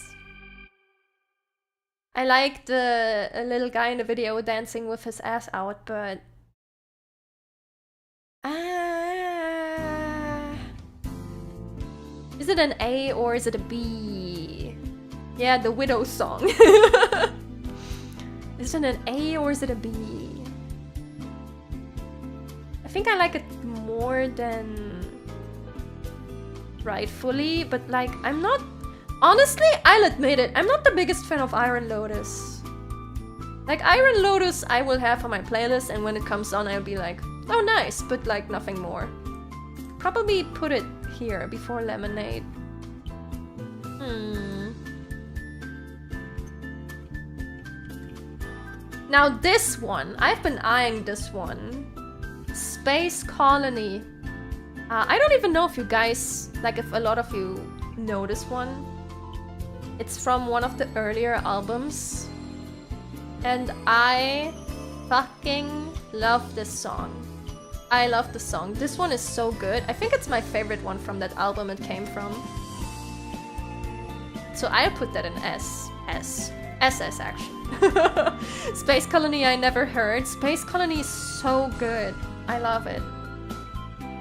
I like the little guy in the video dancing with his ass out, but... Is it an A or is it a B? Yeah, the Widow song. Is it an A or is it a B? I think I like it more than Rightfully, but like, I'm not... Honestly, I'll admit it, I'm not the biggest fan of Iron Lotus. Like, Iron Lotus I will have on my playlist, and when it comes on I'll be like, oh nice, but like nothing more. Probably put it here before Lemonade. Now this one, I've been eyeing this one. Space Colony. I don't even know if you guys, like if a lot of you know this one. It's from one of the earlier albums. And I fucking love this song. I love the song. This one is so good. I think it's my favorite one from that album it came from. So I'll put that in S. SS actually. Space Colony I never heard. Space Colony is so good. I love it.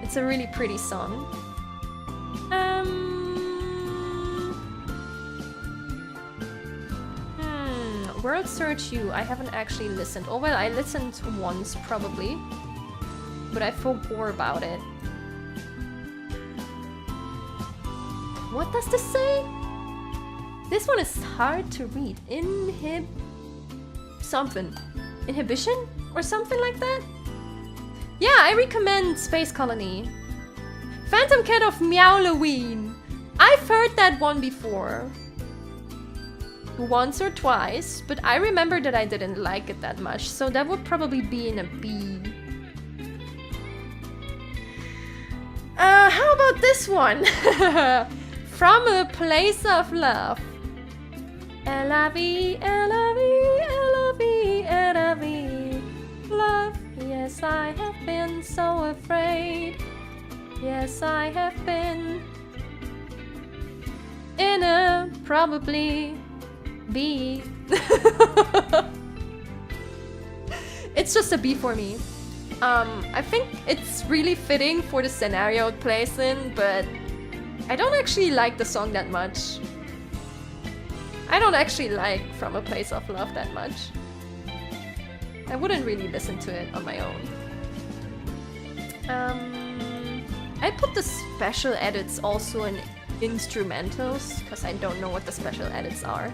It's a really pretty song. World Search You, I haven't actually listened. Oh well, I listened once probably, but I forgot about it. What does this say? This one is hard to read. Inhibition? Or something like that? Yeah, I recommend Space Colony. Phantom Cat of Meowloween. I've heard that one before. Once or twice, but I remember that I didn't like it that much, so that would probably be in a B. How about this one? From a Place of Love. L-I-V, L-I-V, L-I-V, L-I-V. Love, yeah. Yes, I have been so afraid. Yes, I have been in a probably B. It's just a B for me. I think it's really fitting for the scenario it plays in, but I don't actually like the song that much. I don't actually like From a Place of Love that much. I wouldn't really listen to it on my own. I put the special edits also in instrumentals, because I don't know what the special edits are.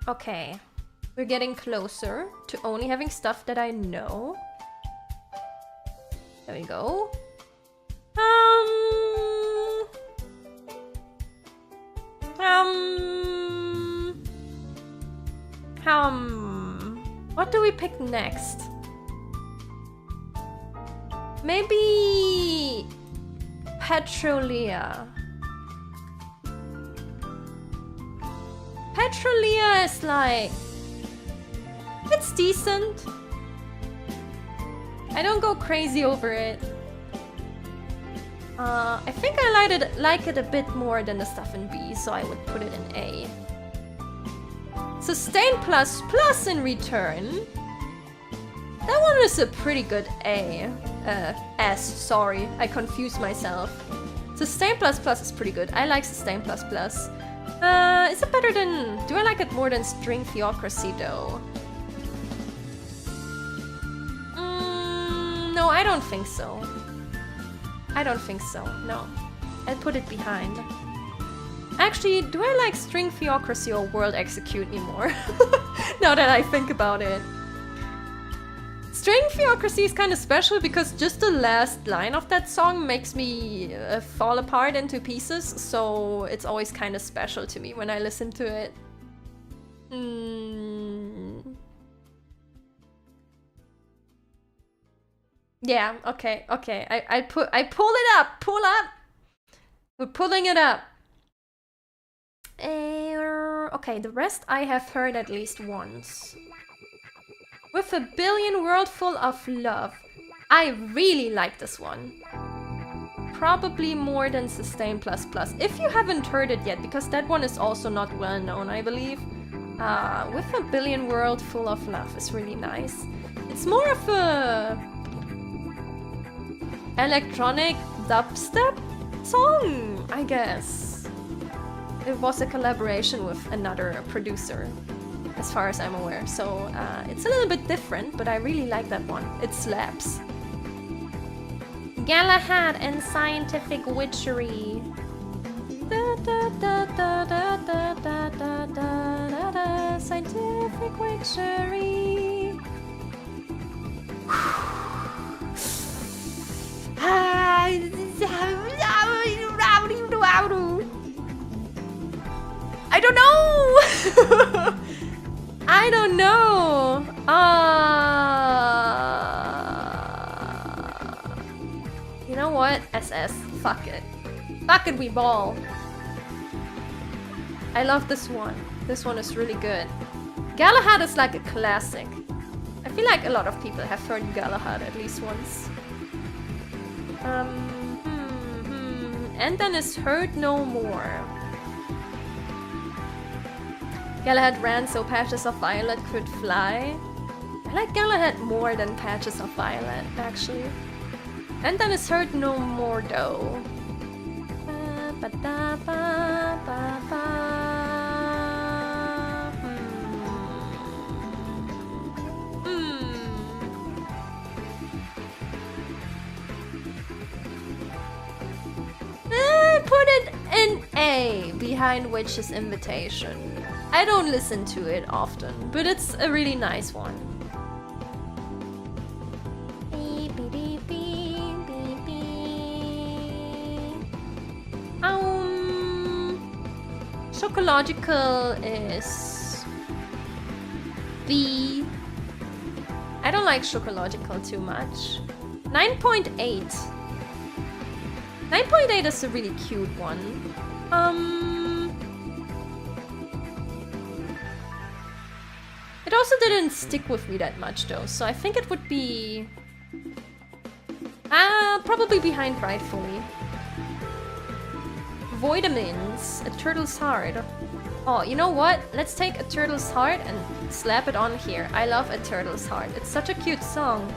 Okay, we're getting closer to only having stuff that I know. There we go. What do we pick next? Maybe Petrolia. Petrolia is like, it's decent. I don't go crazy over it. I think I like it a bit more than the stuff in B, so I would put it in A. Sustain plus plus in return. That one is a pretty good A. S, sorry, I confused myself. Sustain plus plus is pretty good. I like Sustain plus plus. Is it better than... Do I like it more than String Theocracy though? No, I don't think so. I don't think so, no. I'd put it behind. Actually, do I like String Theocracy or World Execute anymore? Now that I think about it. String Theocracy is kind of special because just the last line of that song makes me fall apart into pieces, so it's always kind of special to me when I listen to it. Yeah, okay. I pull it up, pull up. We're pulling it up. Okay, the rest I have heard at least once. With a billion world full of love. I really like this one. Probably more than Sustain plus plus. If you haven't heard it yet, because that one is also not well known, I believe. With a billion world full of love is really nice. It's more of a electronic dubstep song, I guess. It was a collaboration with another producer, as far as I'm aware, so it's a little bit different, but I really like that one. It slaps. Galahad and Scientific Witchery. Scientific Witchery. I don't know! I don't know! You know what? SS. Fuck it. Fuck it, we ball. I love this one. This one is really good. Galahad is like a classic. I feel like a lot of people have heard Galahad at least once. And then is Heard No More. Galahad ran so Patches of Violet could fly. I like Galahad more than Patches of Violet, actually. And then is Heard No More though. Put it in A, behind Witch's Invitation. I don't listen to it often, but it's a really nice one. Chocological is B. I don't like Chocological too much. 9.8. 9.8 is a really cute one. It also didn't stick with me that much though, so I think it would be... probably behind Rightfully. Voidamins, A Turtle's Heart. Oh, you know what? Let's take A Turtle's Heart and slap it on here. I love A Turtle's Heart. It's such a cute song.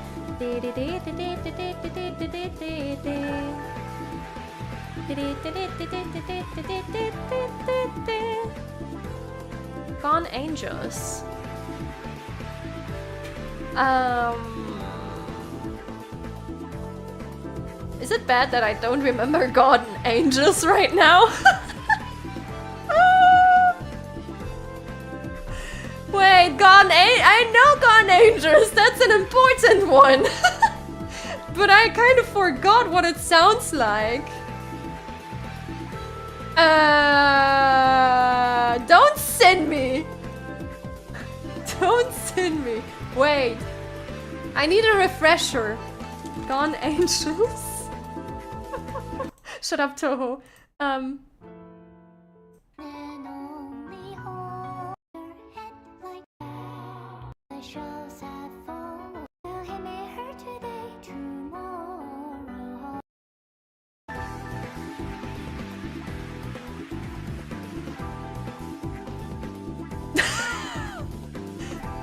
Gone Angels. Is it bad that I don't remember Gone Angels right now? Wait, I know Gone Angels, that's an important one. But I kind of forgot what it sounds like. Don't send me. Don't send me. Wait. I need a refresher. Gone Angels? Shut up, Toho.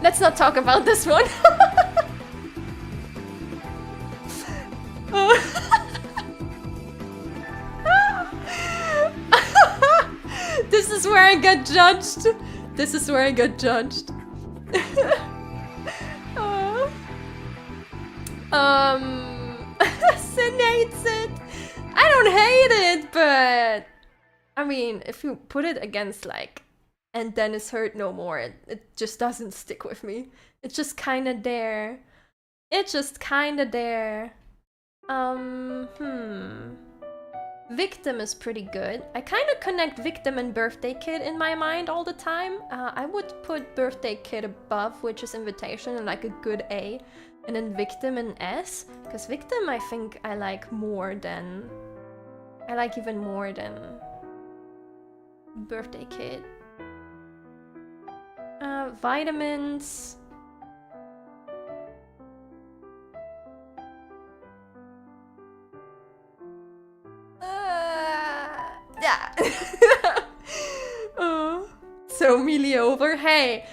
Let's not talk about this one. This is where I got judged. This is where I got judged. Sin hates it. I don't hate it, but I mean, if you put it against like "And Then Is Hurt No More," it just doesn't stick with me. It's just kind of there. It's just kind of there. Victim is pretty good. I kind of connect Victim and Birthday Kid in my mind all the time. I would put Birthday Kid above, which is Invitation, and like a good A. And then Victim and S. Because Victim I think I like more than... I like even more than Birthday Kid. Vitamins. Yeah. So Mili over. Hey,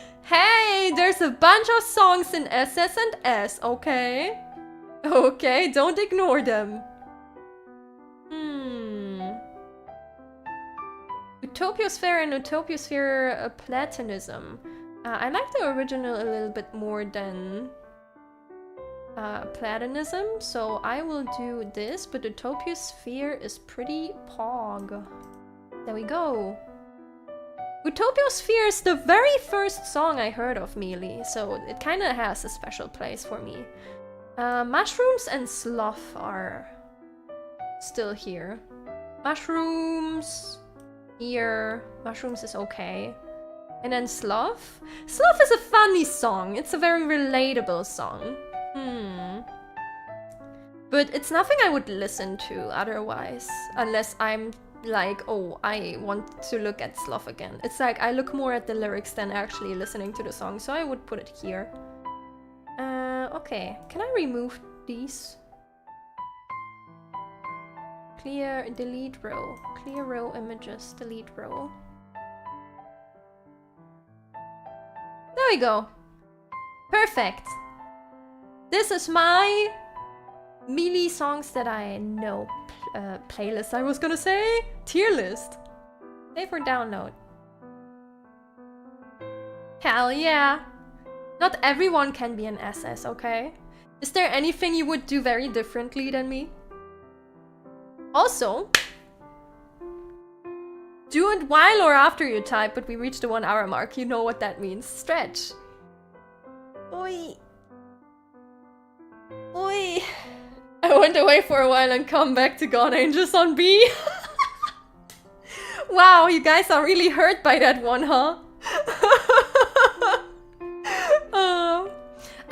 there's a bunch of songs in SS and S, okay? Okay, don't ignore them. Utopiosphere and Utopiosphere Platonism. I like the original a little bit more than Platonism, so I will do this, but Utopiosphere is pretty pog. There we go. Utopiosphere is the very first song I heard of Mili, so it kind of has a special place for me. Mushrooms and Sloth are still here. Mushrooms here. Mushrooms is okay. And then Sloth. Sloth is a funny song. It's a very relatable song. But it's nothing I would listen to otherwise, unless I'm like, oh, I want to look at Sloth again. It's like I look more at the lyrics than actually listening to the song, so I would put it here. Okay, can I remove these? Clear, delete row. Clear row images, delete row. There we go. Perfect. This is my Mili songs that I know playlist, I was gonna say. Tier list. Save for download. Hell yeah. Not everyone can be an SS, okay? Is there anything you would do very differently than me? Also, do it while or after you type, but we reached the 1 hour mark. You know what that means. Stretch. Oi. Oi. I went away for a while and come back to Gone Angels on B. Wow, you guys are really hurt by that one, huh?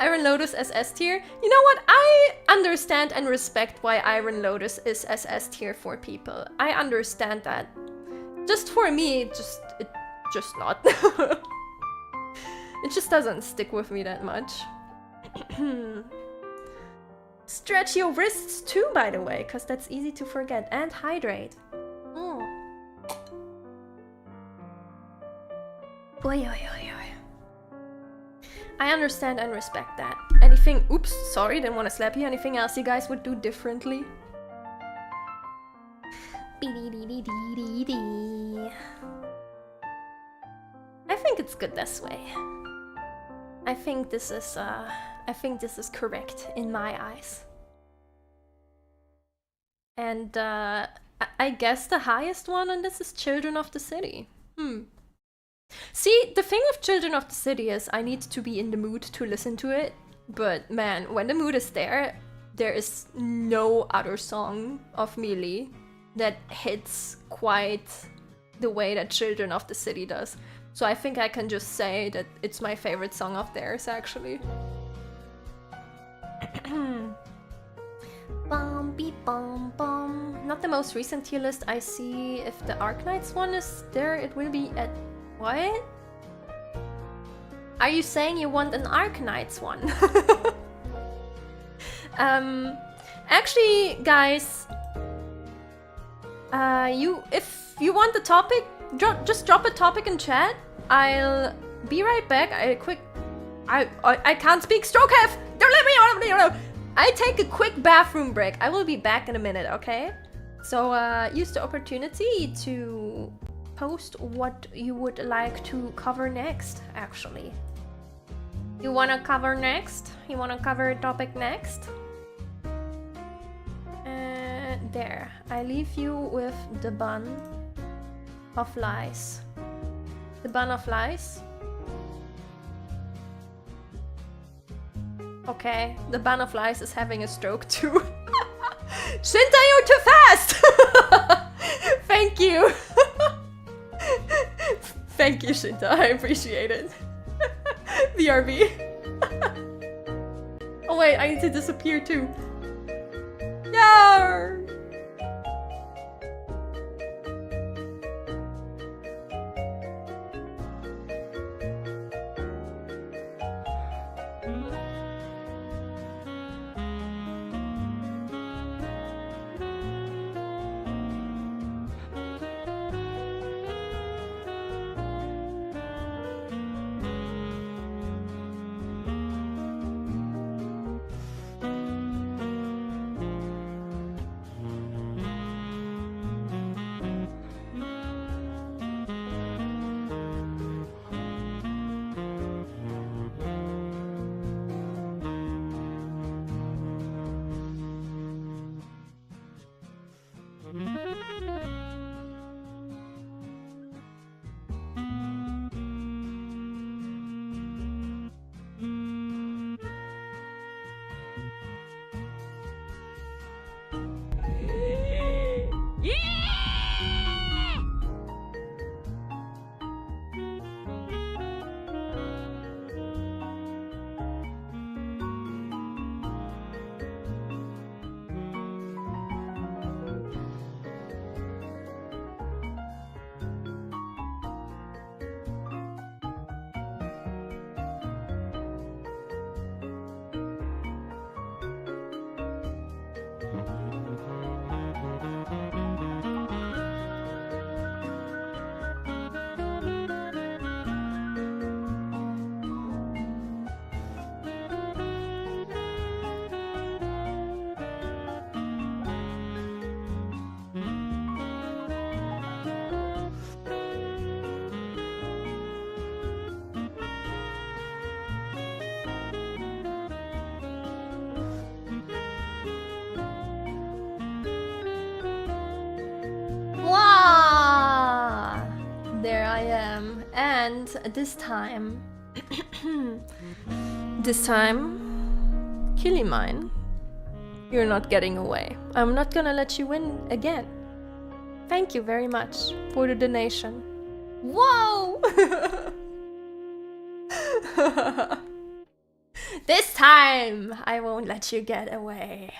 I Iron Lotus as S tier. You know what? I understand and respect why Iron Lotus is as S tier for people. I understand that. Just for me, it just not. It just doesn't stick with me that much. Stretch your wrists too, by the way, because that's easy to forget. And hydrate. Mm. Oy, oy, oy, oy. I understand and respect that. Anything, oops, sorry, didn't want to slap you. Anything else you guys would do differently? I think it's good this way. I think this is correct in my eyes. And I guess the highest one on this is Children of the City. See, the thing with Children of the City is I need to be in the mood to listen to it. But man, when the mood is there is no other song of Mili that hits quite the way that Children of the City does. So I think I can just say that it's my favorite song of theirs, actually. Bum, beep, bum, bum. Not the most recent tier list. I see if the Arknights one is there, it will be at... What? Are you saying you want an Arknights one? Actually, guys, if you want the topic, just drop a topic in chat. I'll be right back. I can't speak. Stroke have. Don't let me. I take a quick bathroom break. I will be back in a minute. Okay. So use the opportunity to post what you would like to cover next. Actually, you wanna cover next? You wanna cover a topic next? There. I leave you with the bun of lies. The bun of lies? Okay, the bun of lies is having a stroke too. Shinta, you're too fast! Thank you! Thank you, Shinta, I appreciate it. BRB. Oh wait, I need to disappear too. Yarr! And this time, Killimine, you're not getting away. I'm not gonna let you win again. Thank you very much for the donation. Whoa! This time, I won't let you get away.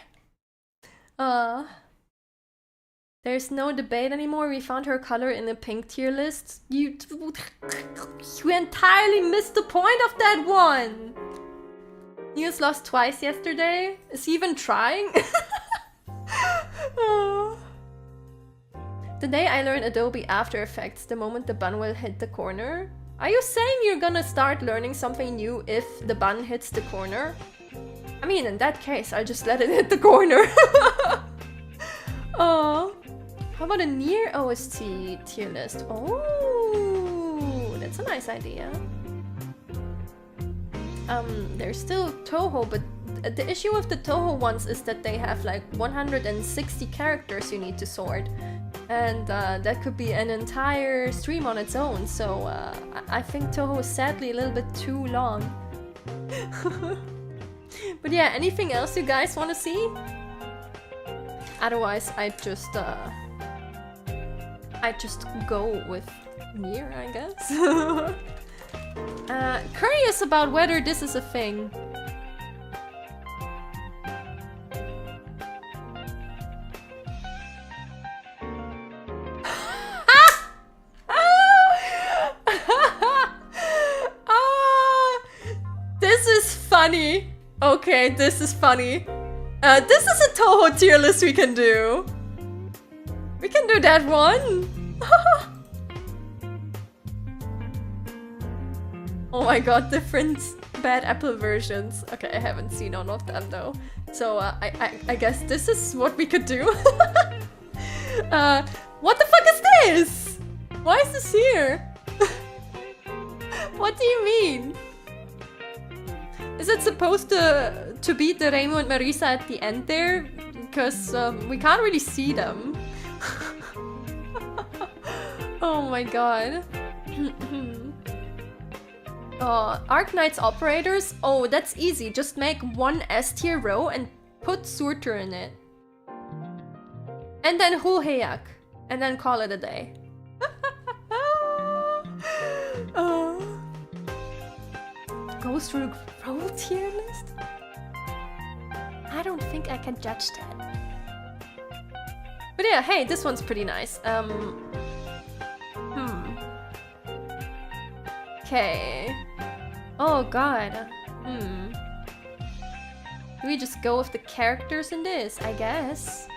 There's no debate anymore. We found her color in the pink tier list. You entirely missed the point of that one. Nious lost twice yesterday. Is he even trying? The day I learned Adobe After Effects, the moment the bun will hit the corner. Are you saying you're gonna start learning something new if the bun hits the corner? I mean, in that case, I'll just let it hit the corner. Oh, how about a Nier OST tier list? Oh, that's a nice idea. There's still Toho, but the issue with the Toho ones is that they have like 160 characters you need to sort. And that could be an entire stream on its own, so I think Toho is sadly a little bit too long. But yeah, anything else you guys want to see? Otherwise, I just go with Nier, I guess. Curious about whether this is a thing. This is funny. Okay, this is funny. This is a Toho tier list we can do. We can do that one. Oh my god, different Bad Apple versions. Okay, I haven't seen all of them though. So I guess this is what we could do. What the fuck is this? Why is this here? What do you mean? Is it supposed to be the Raimo and Marisa at the end there? Because we can't really see them. Oh my god. Arknight's operators? Oh, that's easy. Just make one S tier row and put Surtur in it. And then Hulheyak. And then call it a day. Go through row tier list? I don't think I can judge that. But yeah, hey, this one's pretty nice. Okay. Oh god. Do we just go with the characters in this? I guess.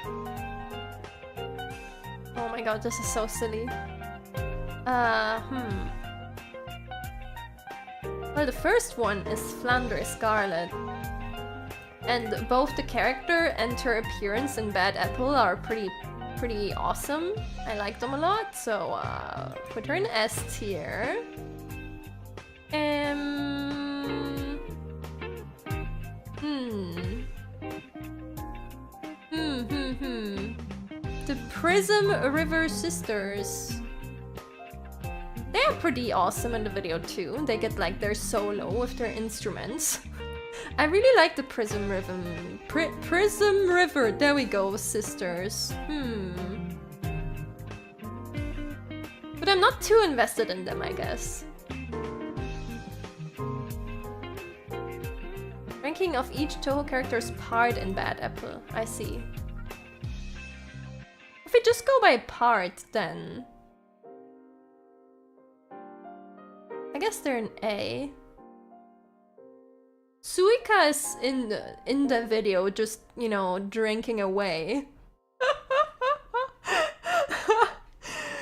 Oh my god, this is so silly. Well, the first one is Flandre Scarlet. And both the character and her appearance in Bad Apple are pretty awesome. I like them a lot, so put her in S tier. The Prism River Sisters. They are pretty awesome in the video too. They get like their solo with their instruments. I really like the Prism River. There we go, sisters. But I'm not too invested in them, I guess. Ranking of each Toho character's part in Bad Apple. I see. If we just go by part, then I guess they're an A. Suika is in the video, just, you know, drinking away.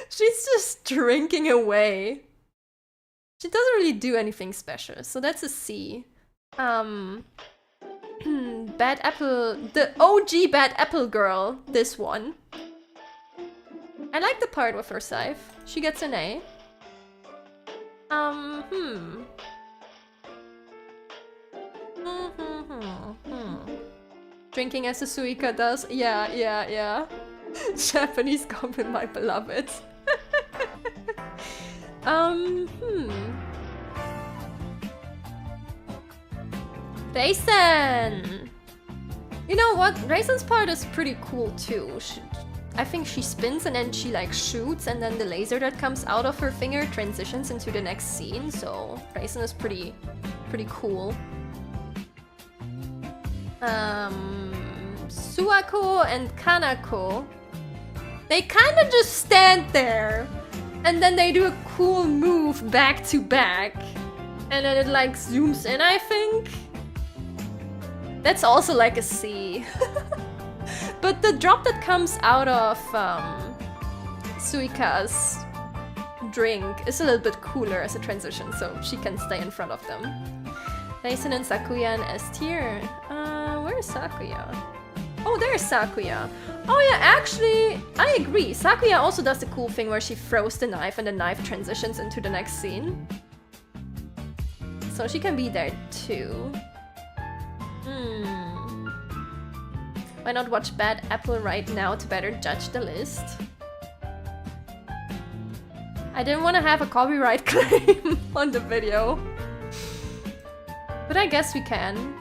She's just drinking away. She doesn't really do anything special, so that's a C. Bad Apple, the OG Bad Apple girl, this one. I like the part with her scythe. She gets an A. Drinking as a Suika does? Yeah. Japanese goblin, my beloved. Raisin! You know what? Raisin's part is pretty cool too. I think she spins and then she like shoots, and then the laser that comes out of her finger transitions into the next scene, so Raisin is pretty cool. Suako and Kanako, they kind of just stand there and then they do a cool move back to back and then it like zooms in, I think. That's also like a C. But the drop that comes out of Suika's drink is a little bit cooler as a transition, so she can stay in front of them. Daisen and Sakuya and S tier. Where's Sakuya? Oh, there's Sakuya. Oh yeah, actually, I agree. Sakuya also does the cool thing where she throws the knife and the knife transitions into the next scene. So she can be there too. Why not watch Bad Apple right now to better judge the list? I didn't want to have a copyright claim on the video. But I guess we can.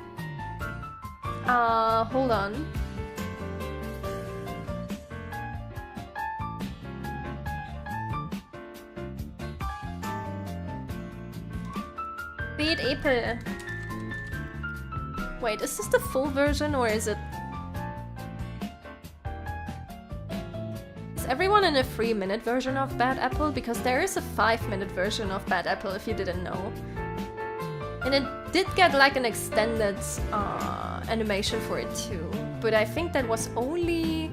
Hold on. Bad Apple. Wait, is this the full version or is it... Is everyone in a 3-minute version of Bad Apple? Because there is a 5-minute version of Bad Apple if you didn't know. And it did get like an extended animation for it too. But I think that was only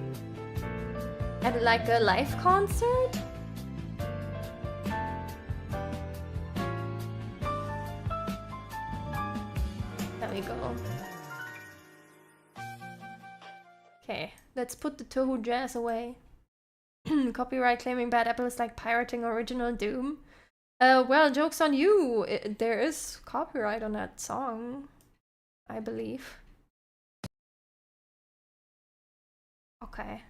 at like a live concert? There we go. Okay, let's put the Toho jazz away. Copyright claiming Bad Apple is like pirating original Doom. Well, joke's on you. There is copyright on that song, I believe. Okay.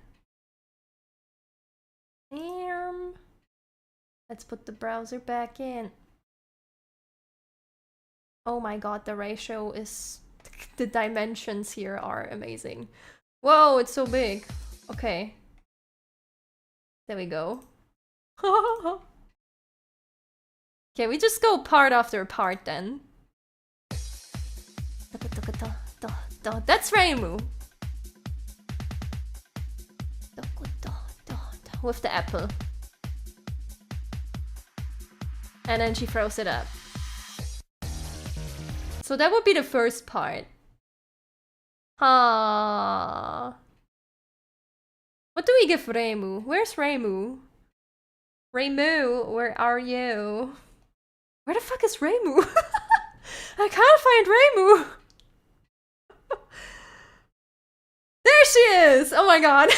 Let's put the browser back in. Oh my god, the ratio is... The dimensions here are amazing. Whoa, it's so big. Okay. There we go. Okay, we just go part after part then. That's Reimu. With the apple. And then she throws it up. So that would be the first part. What do we give Reimu? Where's Reimu? Reimu, where are you? Where the fuck is Reimu? I can't find Reimu! There she is! Oh my god.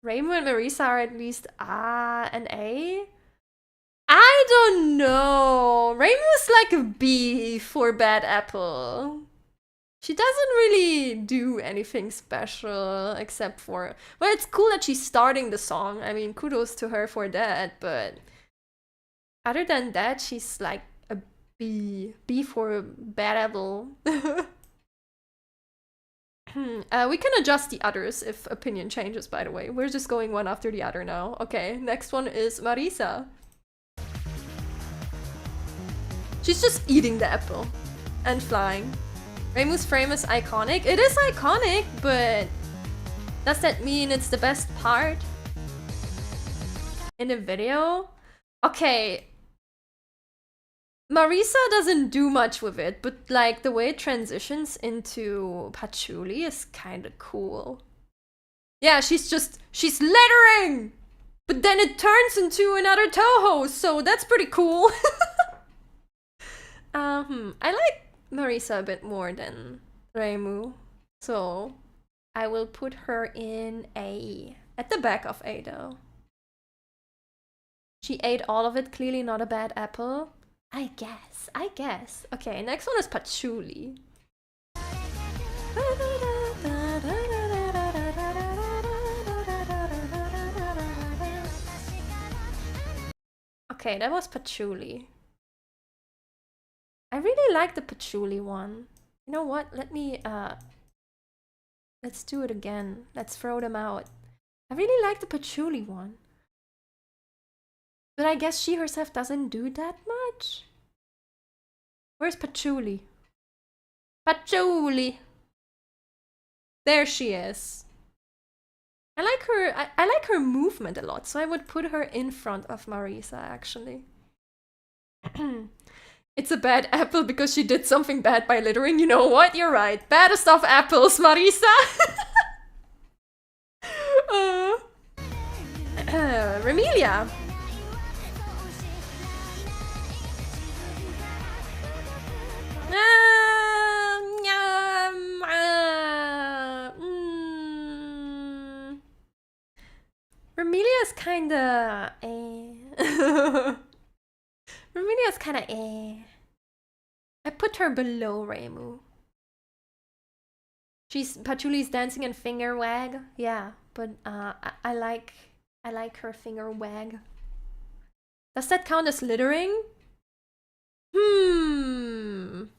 Reimu and Marisa are at least an A? I don't know. Reimu's like a B for Bad Apple. She doesn't really do anything special except for... Well, it's cool that she's starting the song. I mean, kudos to her for that, but... Other than that, she's like a B. B for Bad Apple. We can adjust the others if opinion changes, by the way. We're just going one after the other now. Okay, next one is Marisa. She's just eating the apple and flying. Reimu's frame is iconic. It is iconic, but does that mean it's the best part in the video? Okay. Marisa doesn't do much with it, but like the way it transitions into patchouli is kind of cool. Yeah, she's littering! But then it turns into another Toho, so that's pretty cool. I like Marisa a bit more than Reimu, so I will put her in A. At the back of A though. She ate all of it, clearly not a bad apple. I guess. Okay, next one is patchouli. Okay, that was patchouli. I really like the patchouli one. You know what? Let's do it again. Let's throw them out. I really like the patchouli one. But I guess she herself doesn't do that much. Where's Patchouli? Patchouli! There she is. I like her. I like her movement a lot, so I would put her in front of Marisa actually. It's a bad apple because she did something bad by littering. You know what? You're right. Baddest of apples, Marisa. Remilia. Remelia's kinda Remelia's kinda I put her below Reimu. Patchouli's dancing and finger wag. Yeah, but I like her finger wag. Does that count as littering?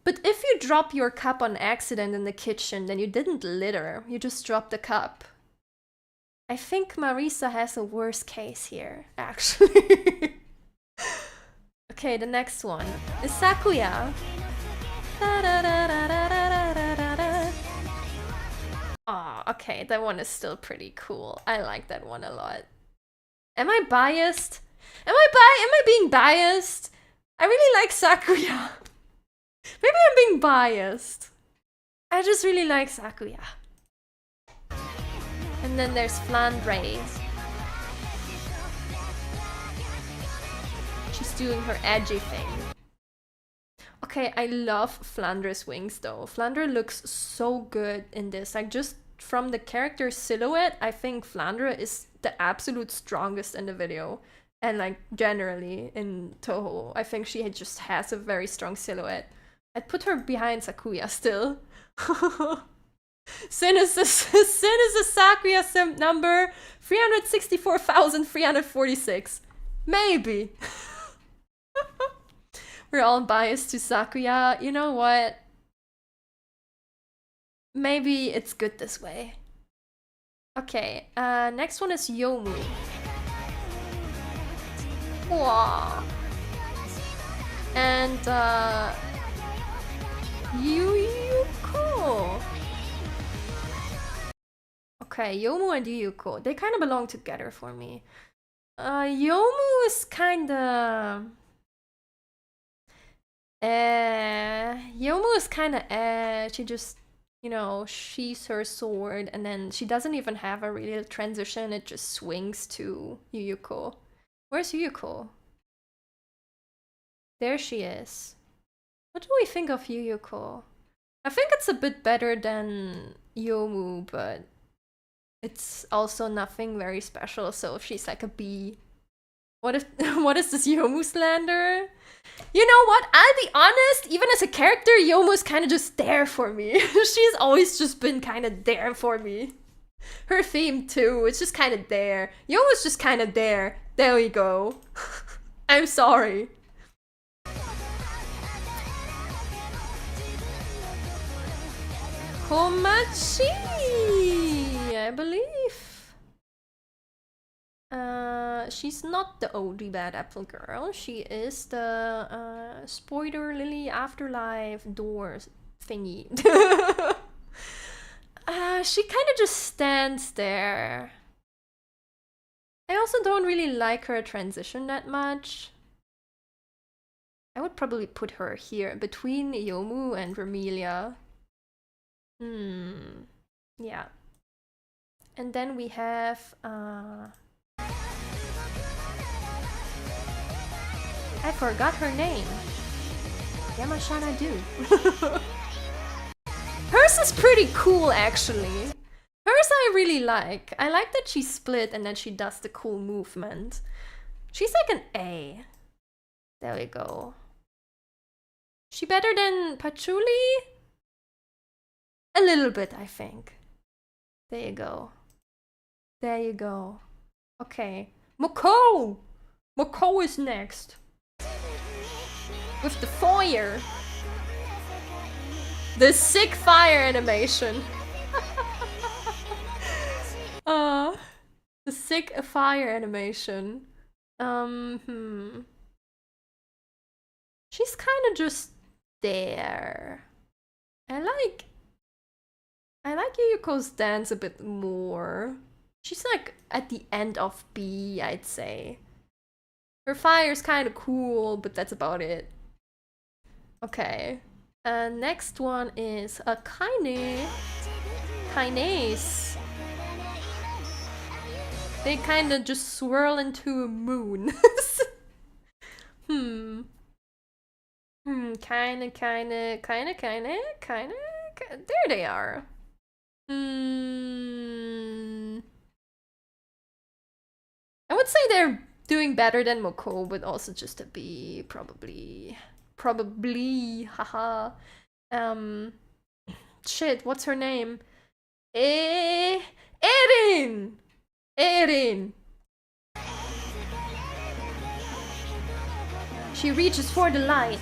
But if you drop your cup on accident in the kitchen, then you didn't litter. You just dropped the cup. I think Marisa has a worse case here, actually. Okay, the next one is Sakuya. Oh, okay, that one is still pretty cool. I like that one a lot. Am I biased? Am I being biased? I really like Sakuya. Maybe I'm being biased. I just really like Sakuya. And then there's Flandre. She's doing her edgy thing. Okay, I love Flandra's wings though. Flandra looks so good in this. Like just from the character silhouette, I think Flandra is the absolute strongest in the video. And like generally in Toho, I think she just has a very strong silhouette. I'd put her behind Sakuya still. Sin is a Sakuya simp number 364,346. Maybe. We're all biased to Sakuya. You know what? Maybe it's good this way. Okay, next one is Yomu. Wow. And Yuyuko. Okay, Yomu and Yuyuko. They kind of belong together for me. Yomu is kinda... Yomu is kinda she just, you know, sheathes her sword and then she doesn't even have a real transition, it just swings to Yuyuko. Where's Yuyuko? There she is. What do we think of Yuyuko? I think it's a bit better than Yomu, but it's also nothing very special, so she's like a B. What is this Yomu slander? You know what? I'll be honest, even as a character, Yomu's kind of just there for me. She's always just been kind of there for me. Her theme too, it's just kind of there. Yomu's just kind of there. There we go. I'm sorry. Komachi, I believe. She's not the OG Bad Apple girl. She is the Spoiler Lily Afterlife door thingy. She kind of just stands there. I also don't really like her transition that much. I would probably put her here between Yomu and Remilia. Yeah. And then we have I forgot her name. Yamashana do. Hers is pretty cool actually. Hers I really like. I like that she split and then she does the cool movement. She's like an A. There we go. She better than Patchouli? A little bit, I think. There you go. There you go. Okay. Moko! Moko is next. With the fire. The sick fire animation. The sick fire animation. She's kind of just there. I like Yuyuko's dance a bit more. She's like at the end of B, I'd say. Her fire's kind of cool, but that's about it. Okay. Next one is a kinase. They kind of just swirl into a moon. Kinda. There they are. I would say they're doing better than Moko, but also just a B, probably, haha. Shit, what's her name? Erin! She reaches for the light.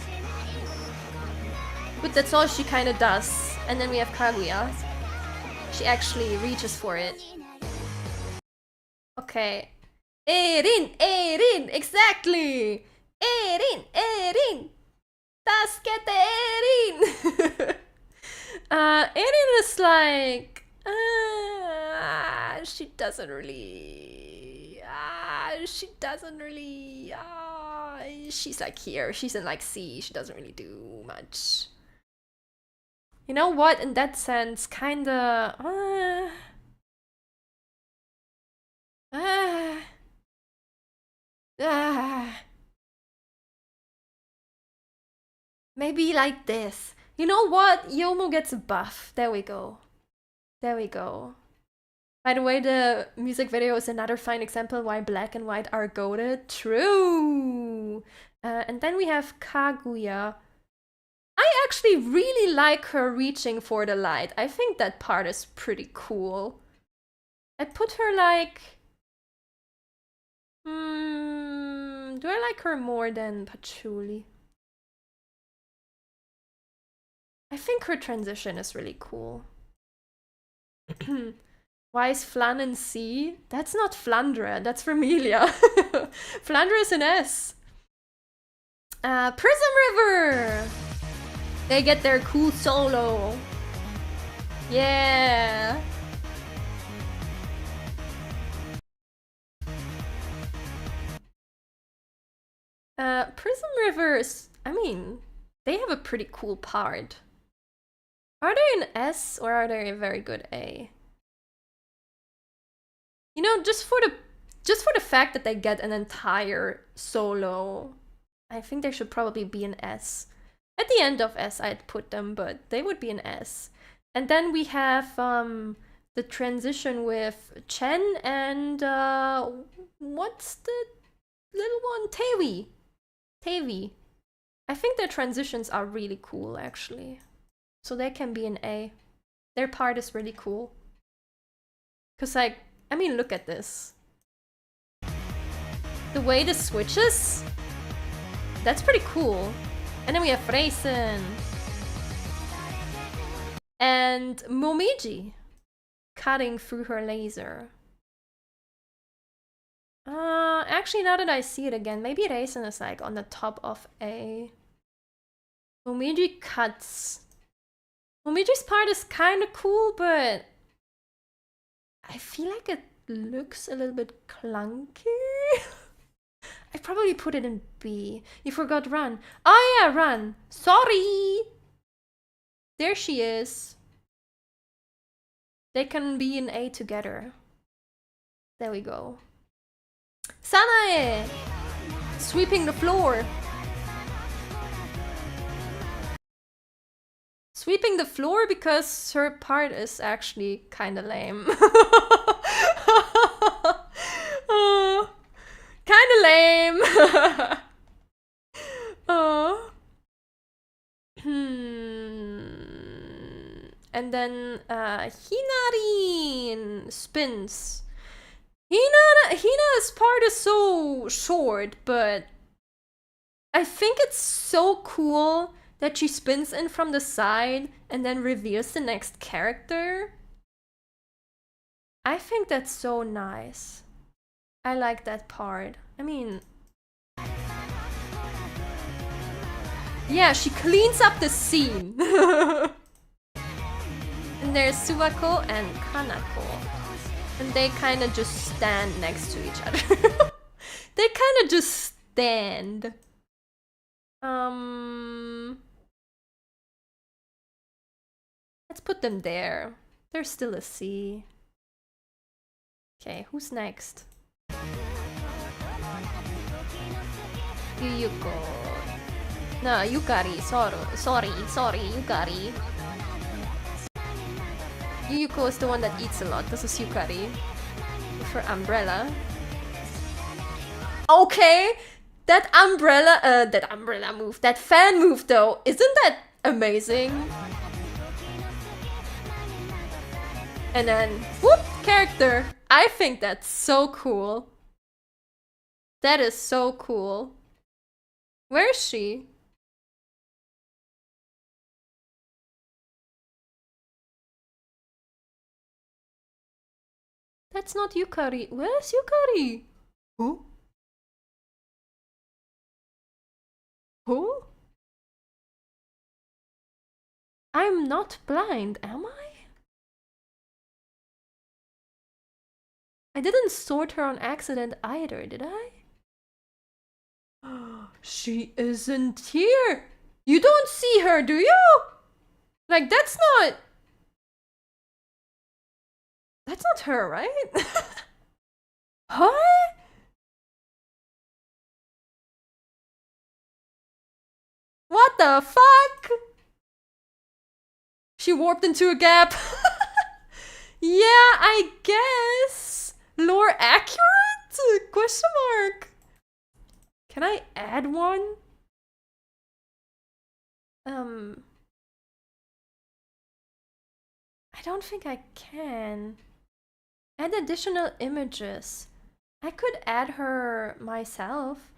But that's all she kind of does. And then we have Kaguya. She actually reaches for it. Okay. Erin! Exactly! Erin! Tasukete Erin! Erin is like... she doesn't really... she's like here. She's in like C. She doesn't really do much. You know what? In that sense, kinda... maybe like this. You know what? Yomo gets a buff. There we go. By the way, the music video is another fine example why black and white are goated. True! And then we have Kaguya. I actually really like her reaching for the light. I think that part is pretty cool. I'd put her like... do I like her more than Patchouli? I think her transition is really cool. Why is Flan in C? That's not Flandra, that's Vermelia. Flandra is an S. Prism River! They get their cool solo. Yeah! Prism Rivers, I mean, they have a pretty cool part. Are they an S or are they a very good A? You know, just for the fact that they get an entire solo, I think they should probably be an S. At the end of S, I'd put them, but they would be an S. And then we have the transition with Chen and what's the little one? Taewi. I think their transitions are really cool, actually. So they can be an A. Their part is really cool. Cause like, I mean, look at this. The way this switches, that's pretty cool. And then we have Reisen. And Momiji cutting through her laser. Actually, now that I see it again, maybe Reisen is like on the top of A. Momiji cuts. Momiji's part is kind of cool, but I feel like it looks a little bit clunky. I'd probably put it in B. You forgot Run. Oh yeah, Run. Sorry! There she is. They can be in A together. There we go. Sanae! Sweeping the floor. Sweeping the floor because her part is actually kind of lame. Kind of lame. And then Hinarin spins. Hina's part is so short, but I think it's so cool that she spins in from the side and then reveals the next character. I think that's so nice. I like that part. I mean... Yeah, she cleans up the scene. And there's Suwako and Kanako. And they kind of just stand next to each other. They kind of just stand. Let's put them there. There's still a C. Okay, who's next? Yuyuko. No, Yukari. Sorry, Yukari. Yuyuko is the one that eats a lot. This is Yukari. For umbrella. Okay, that umbrella move, that fan move though, isn't that amazing? And then, whoop, character. I think that's so cool. That is so cool. Where is she? That's not Yukari. Where's Yukari? Who? Who? I'm not blind, am I? I didn't sort her on accident either, did I? She isn't here! You don't see her, do you? Like, that's not her, right? Huh? What the fuck? She warped into a gap. Yeah, I guess. Lore accurate? Question mark. Can I add one? I don't think I can. Add additional images. I could add her myself.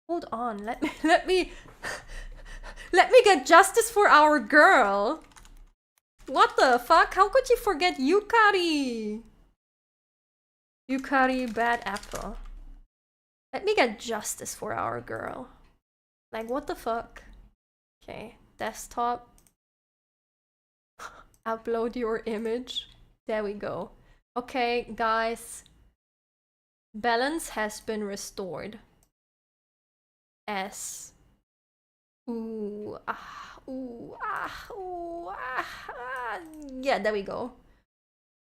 Hold on, let me get justice for our girl. What the fuck? How could you forget Yukari? Yukari Bad Apple. Let me get justice for our girl. Like, what the fuck? Okay, desktop. Upload your image. There we go. Okay, guys. Balance has been restored. S. Ooh, ah, ooh, ah, ooh, ah, ah. Yeah, there we go.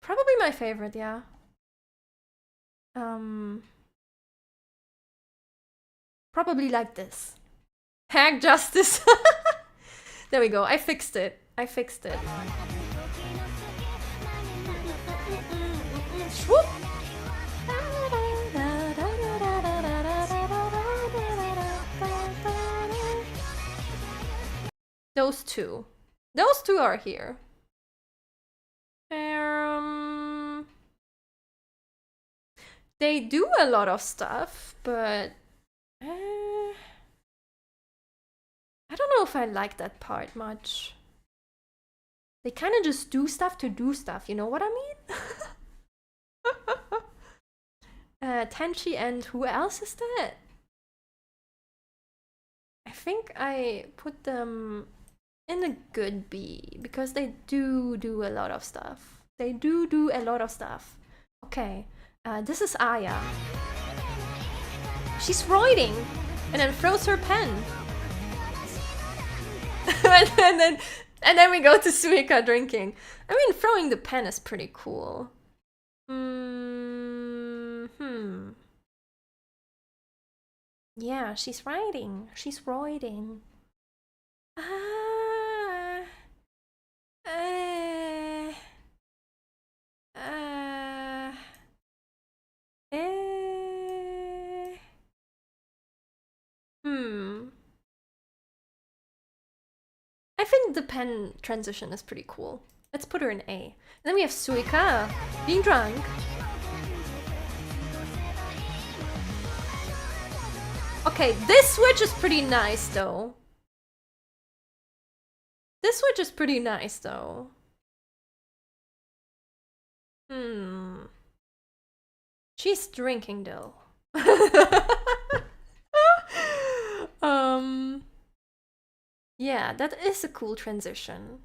Probably my favorite, yeah. Probably like this. Hack justice. There we go. I fixed it. Swoop. Those two are here. They do a lot of stuff, but I don't know if I like that part much. They kind of just do stuff to do stuff, you know what I mean? Tenchi and who else is that? I think I put them in a good B because they do a lot of stuff. Okay, this is Aya. She's writing and then throws her pen. and then we go to Suika drinking. I mean, throwing the pen is pretty cool. Yeah, she's writing. I think the pen transition is pretty cool. Let's put her in A. And then we have Suika being drunk. Okay, this switch is pretty nice though. She's drinking though. Yeah, that is a cool transition.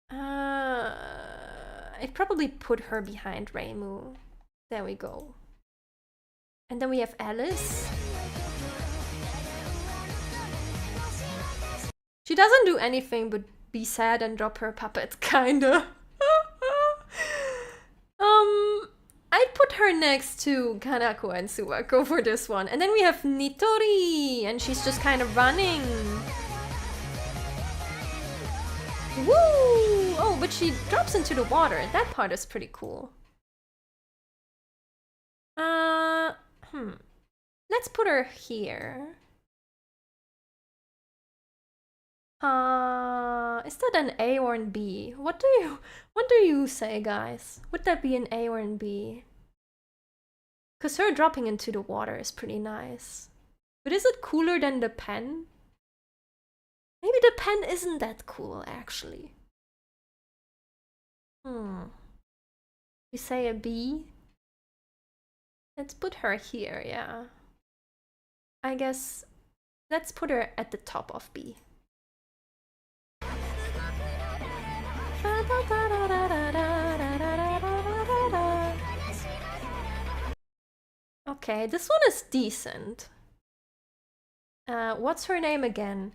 I'd probably put her behind Reimu. There we go. And then we have Alice. She doesn't do anything but be sad and drop her puppet, kinda. I'd put her next to Kanako and Suwako for this one. And then we have Nitori, and she's just kind of running. Woo! Oh, but she drops into the water. That part is pretty cool. Let's put her here. Is that an A or an B? What do you say, guys? Would that be an A or an B? Cause her dropping into the water is pretty nice. But is it cooler than the pen? Maybe the pen isn't that cool, actually. We say a B. Let's put her here, yeah. I guess let's put her at the top of B. Okay, this one is decent. What's her name again?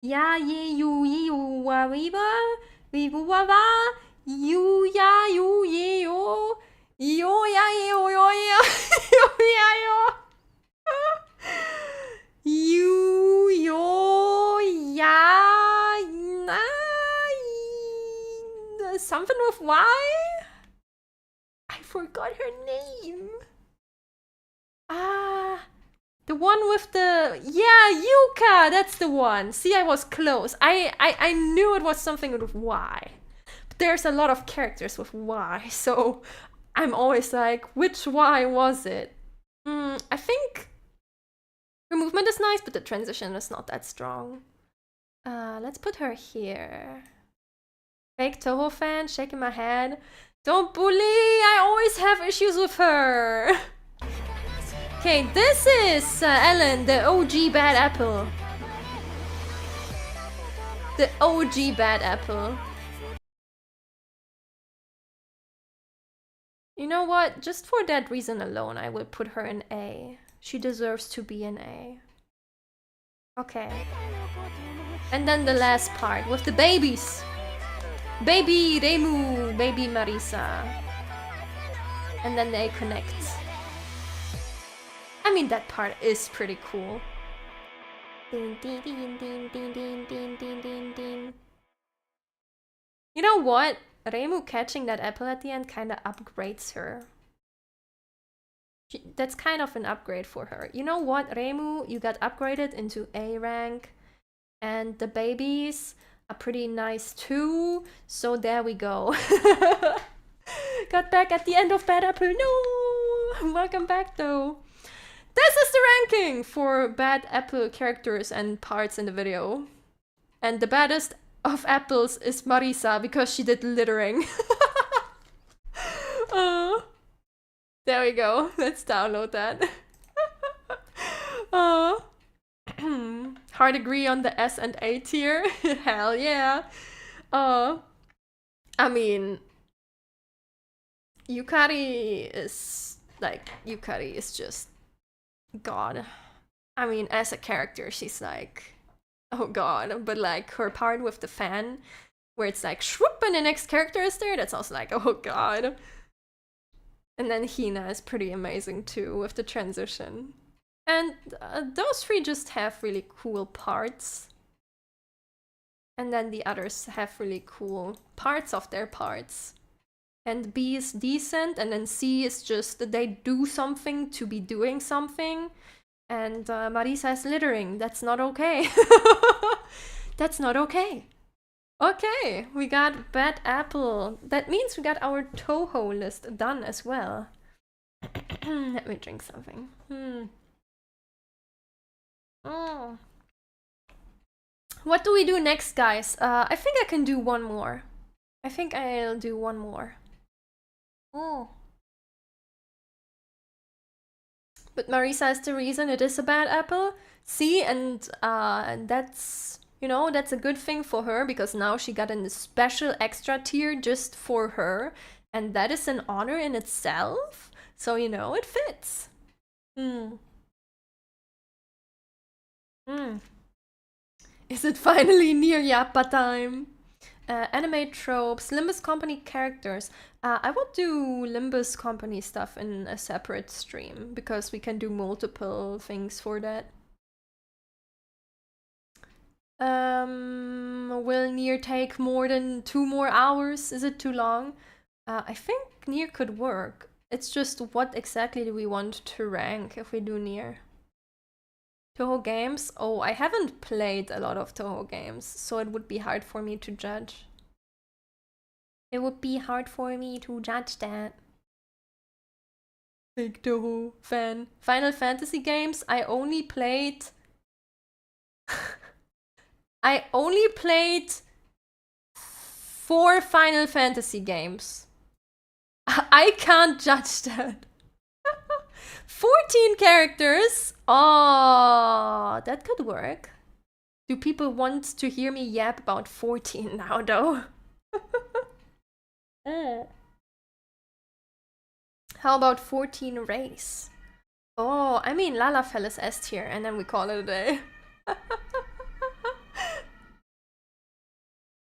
Ya ye yu yu wa wiba wibu wa wa yu ya yu ye yo yo ya yo yo yo yo ya yo yu yo ya na something with Y? I forgot her name. The one with the... Yeah, Yuka! That's the one. See, I was close. I knew it was something with Y. But there's a lot of characters with Y, so I'm always like, which Y was it? I think her movement is nice, but the transition is not that strong. Let's put her here. Fake Toho fan, shaking my head. Don't bully! I always have issues with her! Okay, this is Ellen, the OG Bad Apple. The OG Bad Apple. You know what? Just for that reason alone, I will put her in A. She deserves to be in A. Okay. And then the last part with the babies. Baby Reimu, baby Marisa. And then they connect. I mean, that part is pretty cool. You know what? Reimu catching that apple at the end kinda upgrades her. That's kind of an upgrade for her. You know what, Reimu? You got upgraded into A rank. And the babies are pretty nice too. So there we go. Got back at the end of Bad Apple. No! Welcome back though. This is the ranking for Bad Apple characters and parts in the video. And the baddest of apples is Marisa because she did littering. There we go. Let's download that. Hard agree on the S and A tier. Hell yeah. I mean, Yukari is just God. I mean, as a character, she's like, oh God. But like her part with the fan, where it's like shwoop and the next character is there, that's also like, oh God. And then Hina is pretty amazing too with the transition. And those three just have really cool parts. And then the others have really cool parts of their parts. And B is decent, and then C is just that they do something to be doing something. And Marisa is littering. That's not okay. That's not okay. Okay, we got Bad Apple. That means we got our Toho list done as well. Let me drink something. Oh. What do we do next, guys? I think I can do one more. I think I'll do one more. Oh. But Marisa is the reason it is a bad apple. See, and that's, you know, that's a good thing for her because now she got a special extra tier just for her. And that is an honor in itself. So, you know, it fits. Is it finally near Yappa time? Anime tropes, Limbus Company characters. I will do Limbus Company stuff in a separate stream because we can do multiple things for that. Will Nier take more than 2 more hours? Is it too long? I think Nier could work. It's just what exactly do we want to rank if we do Nier? Toho games? Oh, I haven't played a lot of Toho games, so it would be hard for me to judge. It would be hard for me to judge that. Big Toho fan. Final Fantasy games? I only played... I only played 4 Final Fantasy games. I can't judge that. 14 characters? Oh, that could work. Do people want to hear me yap about 14 now, though? How about 14 race? Oh, I mean, Lalafell is S tier, and then we call it a day.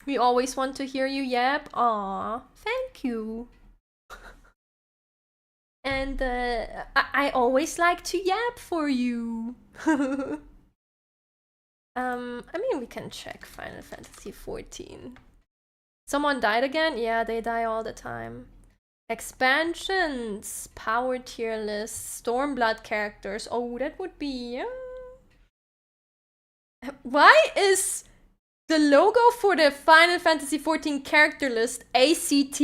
We always want to hear you yap. Aw, thank you. And I always like to yap for you. I mean, we can check Final Fantasy 14. Someone died again? Yeah, they die all the time. Expansions, power tier list, Stormblood characters. Oh, that would be... Why is the logo for the Final Fantasy 14 character list ACT?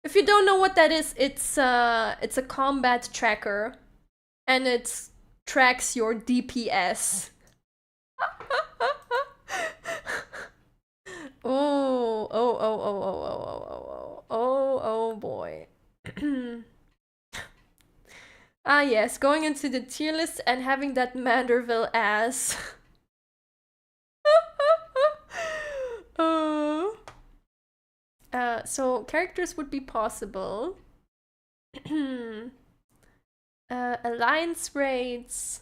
If you don't know what that is, it's a combat tracker, and it tracks your DPS. Oh boy. Ah yes, going into the tier list and having that Manderville ass. So characters would be possible. Alliance raids.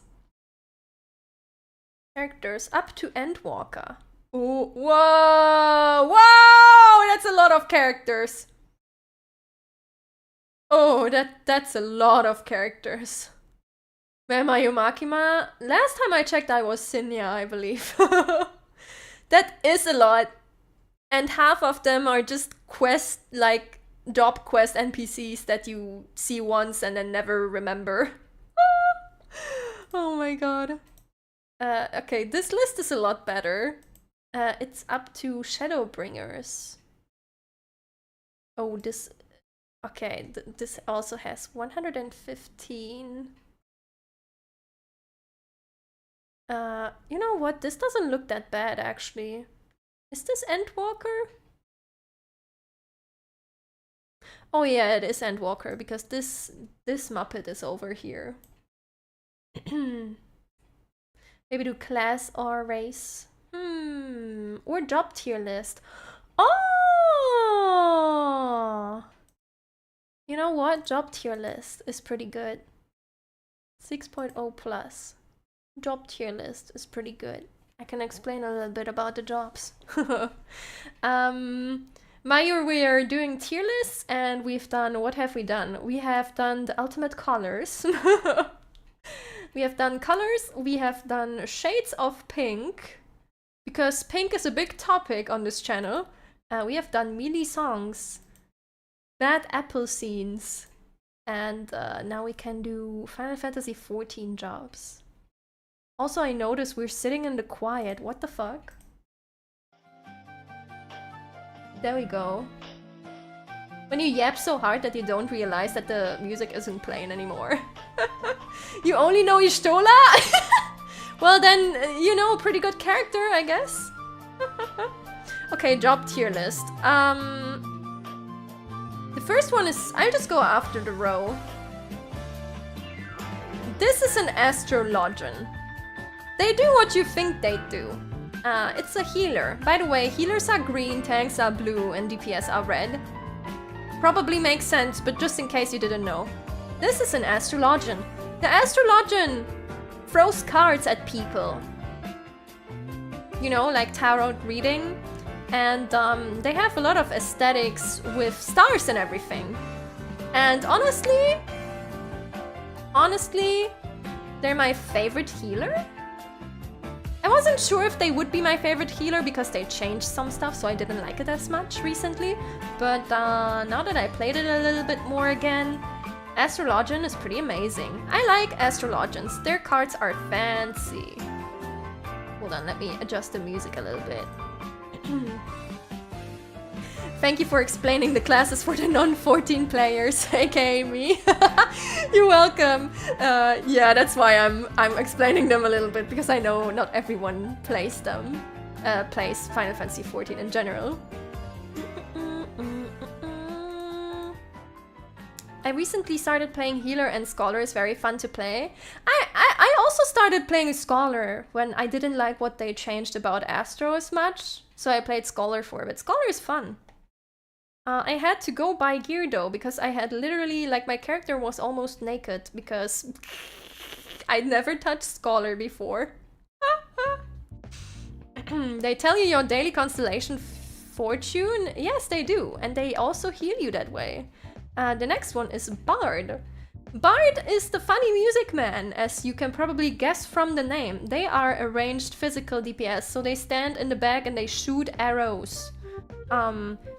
Characters up to Endwalker. Oh, whoa! Whoa! That's a lot of characters. Oh, that's a lot of characters. Mema Yumakima? Last time I checked I was Cinnia, I believe. That is a lot. And half of them are just quest, like, job quest NPCs that you see once and then never remember. Oh my god. Okay, this list is a lot better. It's up to Shadowbringers. Oh, this... Okay, this also has 115. You know what? This doesn't look that bad, actually. Is this Endwalker? Oh yeah, it is Endwalker, because this Muppet is over here. Maybe do class or race. Or job tier list. Oh! You know what? Job tier list is pretty good. 6.0 plus. Job tier list is pretty good. I can explain a little bit about the jobs. Mayur, we are doing tier lists, and we've done, what have we done? We have done the ultimate colors. We have done colors, we have done shades of pink, because pink is a big topic on this channel. We have done Mili songs, bad apple scenes, and now we can do Final Fantasy 14 jobs. Also, I noticed we're sitting in the quiet. What the fuck? There we go. When you yap so hard that you don't realize that the music isn't playing anymore. You only know Ishtola? Well then, you know, a pretty good character, I guess. Okay, job tier list. The first one is... I'll just go after the row. This is an astrologian. They do what you think they do. It's a healer. By the way, healers are green, tanks are blue, and DPS are red. Probably makes sense, but just in case you didn't know. This is an astrologian. The astrologian throws cards at people. You know, like tarot reading. And they have a lot of aesthetics with stars and everything. And honestly, they're my favorite healer. I wasn't sure if they would be my favorite healer because they changed some stuff, so I didn't like it as much recently. But now that I played it a little bit more again, Astrologian is pretty amazing. I like Astrologians. Their cards are fancy. Hold on, let me adjust the music a little bit. Thank you for explaining the classes for the non-14 players, aka me. You're welcome. Yeah, that's why I'm explaining them a little bit, because I know not everyone plays them. Plays Final Fantasy XIV in general. I recently started playing Healer, and Scholar is very fun to play. I also started playing Scholar when I didn't like what they changed about Astro as much, so I played Scholar for a bit. Scholar is fun. I had to go buy gear though, because I had literally, like, my character was almost naked, because I'd never touched Scholar before. They tell you your daily constellation fortune? Yes, they do, and they also heal you that way. The next one is Bard. Bard is the funny music man, as you can probably guess from the name. They are a ranged physical DPS, so they stand in the back and they shoot arrows.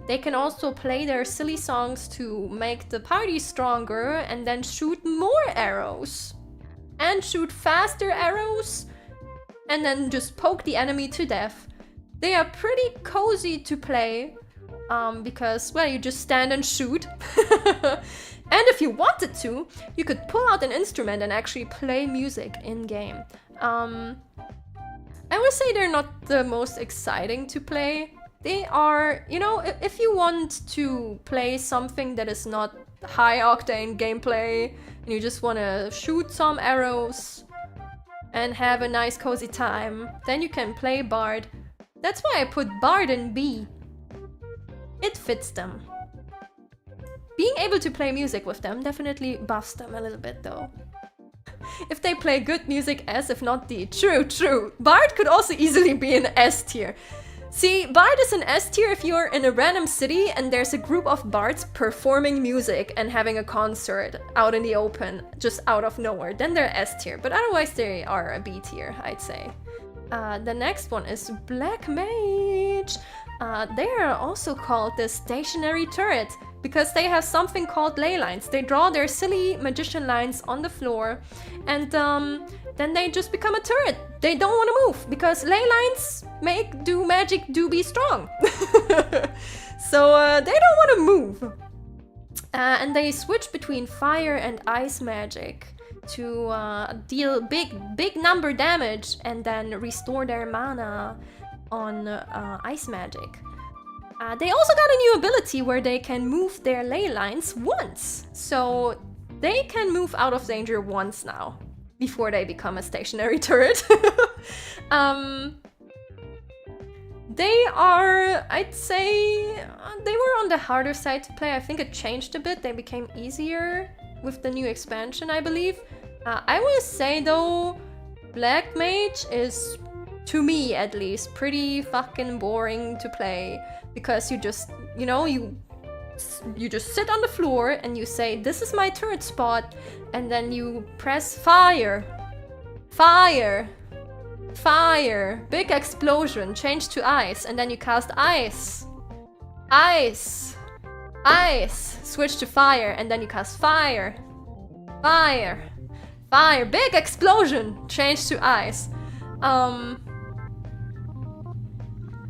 They can also play their silly songs to make the party stronger and then shoot more arrows. And shoot faster arrows. And then just poke the enemy to death. They are pretty cozy to play. Because, well, you just stand and shoot. And if you wanted to, you could pull out an instrument and actually play music in-game. I would say they're not the most exciting to play. They are, you know, if you want to play something that is not high-octane gameplay, and you just want to shoot some arrows and have a nice cozy time, then you can play Bard. That's why I put Bard in B. It fits them. Being able to play music with them definitely buffs them a little bit though. If they play good music, S, if not D. True. Bard could also easily be an S tier. See, Bard is an S tier if you're in a random city and there's a group of bards performing music and having a concert out in the open, just out of nowhere. Then they're S tier, but otherwise they are a B tier, I'd say. The next one is Black Mage. They are also called the stationary turret because they have something called ley lines. They draw their silly magician lines on the floor and then they just become a turret. They don't want to move because ley lines do magic do be strong. So they don't want to move. And they switch between fire and ice magic to deal big number damage and then restore their mana on ice magic. They also got a new ability where they can move their ley lines once. So they can move out of danger once now, before they become a stationary turret. They are, I'd say, they were on the harder side to play. I think it changed a bit. They became easier with the new expansion, I believe. I will say though, Black Mage is, to me at least, pretty fucking boring to play. Because you just, you know, you just sit on the floor and you say, this is my turret spot. And then you press fire. Fire. Fire. Big explosion. Change to ice. And then you cast ice. Ice. Ice. Switch to fire. And then you cast fire. Fire. Fire. Big explosion. Change to ice.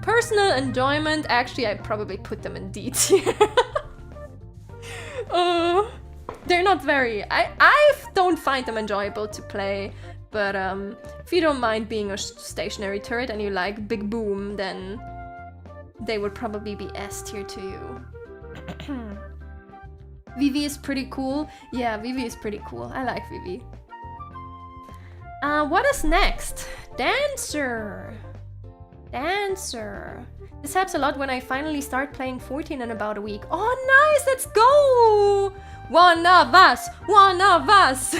Personal enjoyment, actually I'd probably put them in D tier. They're not very... I don't find them enjoyable to play, but if you don't mind being a stationary turret and you like Big Boom, then they would probably be S tier to you. Vivi is pretty cool. Yeah, Vivi is pretty cool. I like Vivi. What is next? Dancer. Dancer. This helps a lot when I finally start playing 14 in about a week. Oh, nice! Let's go! One of us! One of us!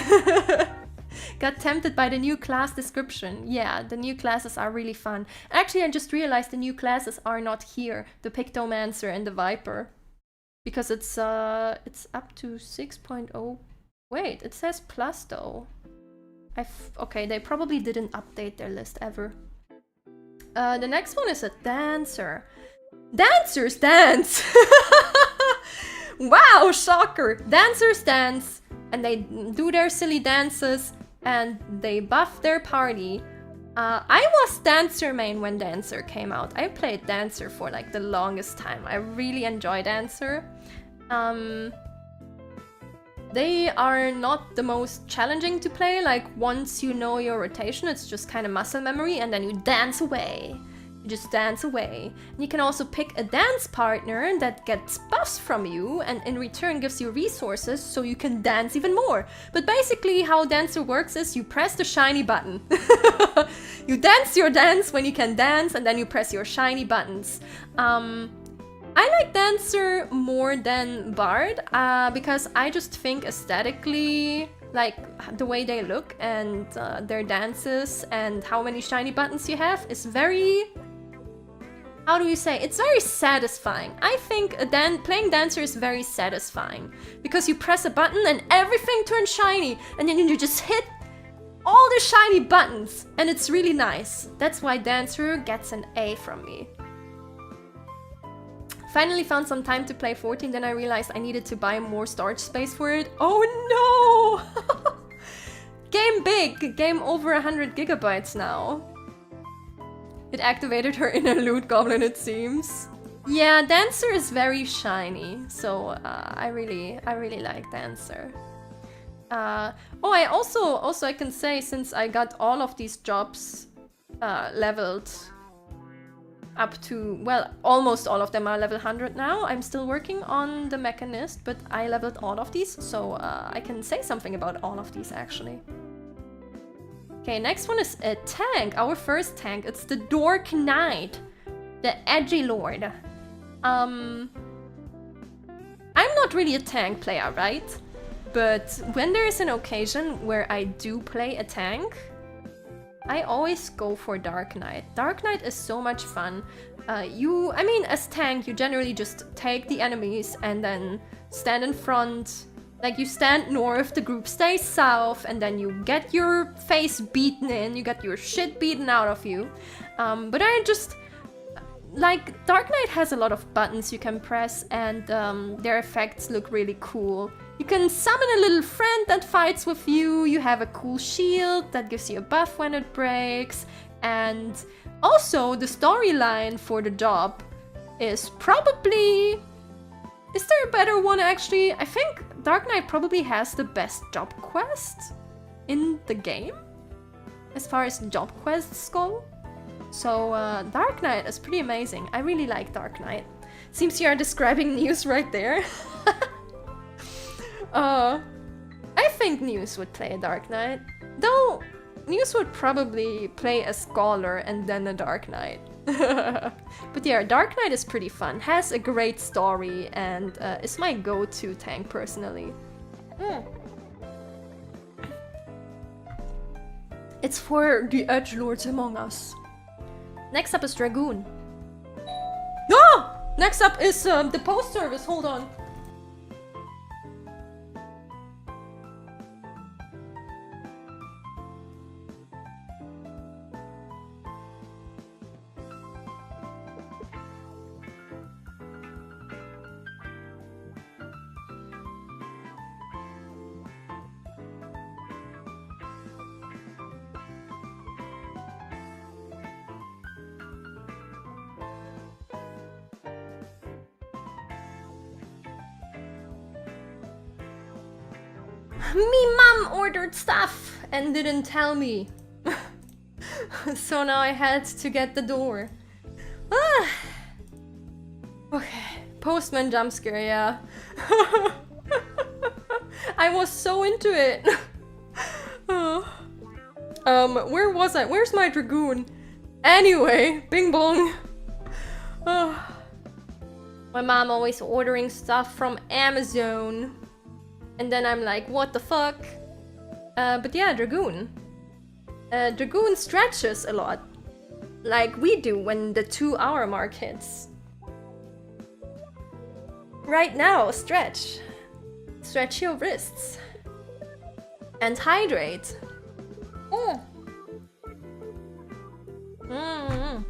Got tempted by the new class description. Yeah, the new classes are really fun. Actually, I just realized the new classes are not here. The Pictomancer and the Viper. Because it's up to 6.0. Wait, it says plus though. Okay, they probably didn't update their list ever. The next one is a dancer. Dancers dance! Wow, shocker! Dancers dance, and they do their silly dances, and they buff their party. I was Dancer main when Dancer came out. I played Dancer for like the longest time. I really enjoy Dancer. They are not the most challenging to play, like once you know your rotation, it's just kind of muscle memory and then you dance away. You just dance away. And you can also pick a dance partner that gets buffs from you and in return gives you resources so you can dance even more. But basically how Dancer works is you press the shiny button. You dance your dance when you can dance and then you press your shiny buttons. I like Dancer more than Bard because I just think aesthetically, like the way they look and their dances and how many shiny buttons you have is very, how do you say, it's very satisfying. I think playing Dancer is very satisfying because you press a button and everything turns shiny and then you just hit all the shiny buttons and it's really nice. That's why Dancer gets an A from me. Finally found some time to play 14, then I realized I needed to buy more storage space for it. Oh no! Game big! Game over 100 gigabytes now. It activated her inner loot goblin, it seems. Yeah, Dancer is very shiny, so I really like Dancer. Oh, I also I can say, since I got all of these jobs leveled up to, well, almost all of them are level 100 now. I'm still working on the Mechanist, but I leveled all of these, so I can say something about all of these actually. Okay, next one is a tank, our first tank. It's the Dork Knight, the Edgy Lord. I'm not really a tank player, right? But when there is an occasion where I do play a tank, I always go for Dark Knight. Dark Knight is so much fun. I mean, as tank, you generally just take the enemies and then stand in front. Like, you stand north, the group stays south, and then you get your face beaten in, you get your shit beaten out of you. But I just... Like, Dark Knight has a lot of buttons you can press, and their effects look really cool. You can summon a little friend that fights with you, you have a cool shield that gives you a buff when it breaks, and also the storyline for the job is probably... Is there a better one actually? I think Dark Knight probably has the best job quest in the game, as far as job quests go. So Dark Knight is pretty amazing. I really like Dark Knight. Seems you are describing Nious right there. I think Nious would play a Dark Knight. Though, Nious would probably play a Scholar and then a Dark Knight. But yeah, Dark Knight is pretty fun. Has a great story and is my go-to tank personally. It's for the edgelords among us. Next up is Dragoon. No! Next up is the post service. Hold on. Me mom ordered stuff and didn't tell me. So now I had to get the door. Okay, postman jump scare, yeah. I was so into it. Where was I? Where's my dragoon? Anyway, bing bong. Oh. My mom always ordering stuff from Amazon. And then I'm like, what the fuck? But yeah, dragoon. Dragoon stretches a lot. Like we do when the 2-hour mark hits. Right now, stretch. Stretch your wrists. And hydrate. Mm. Mm.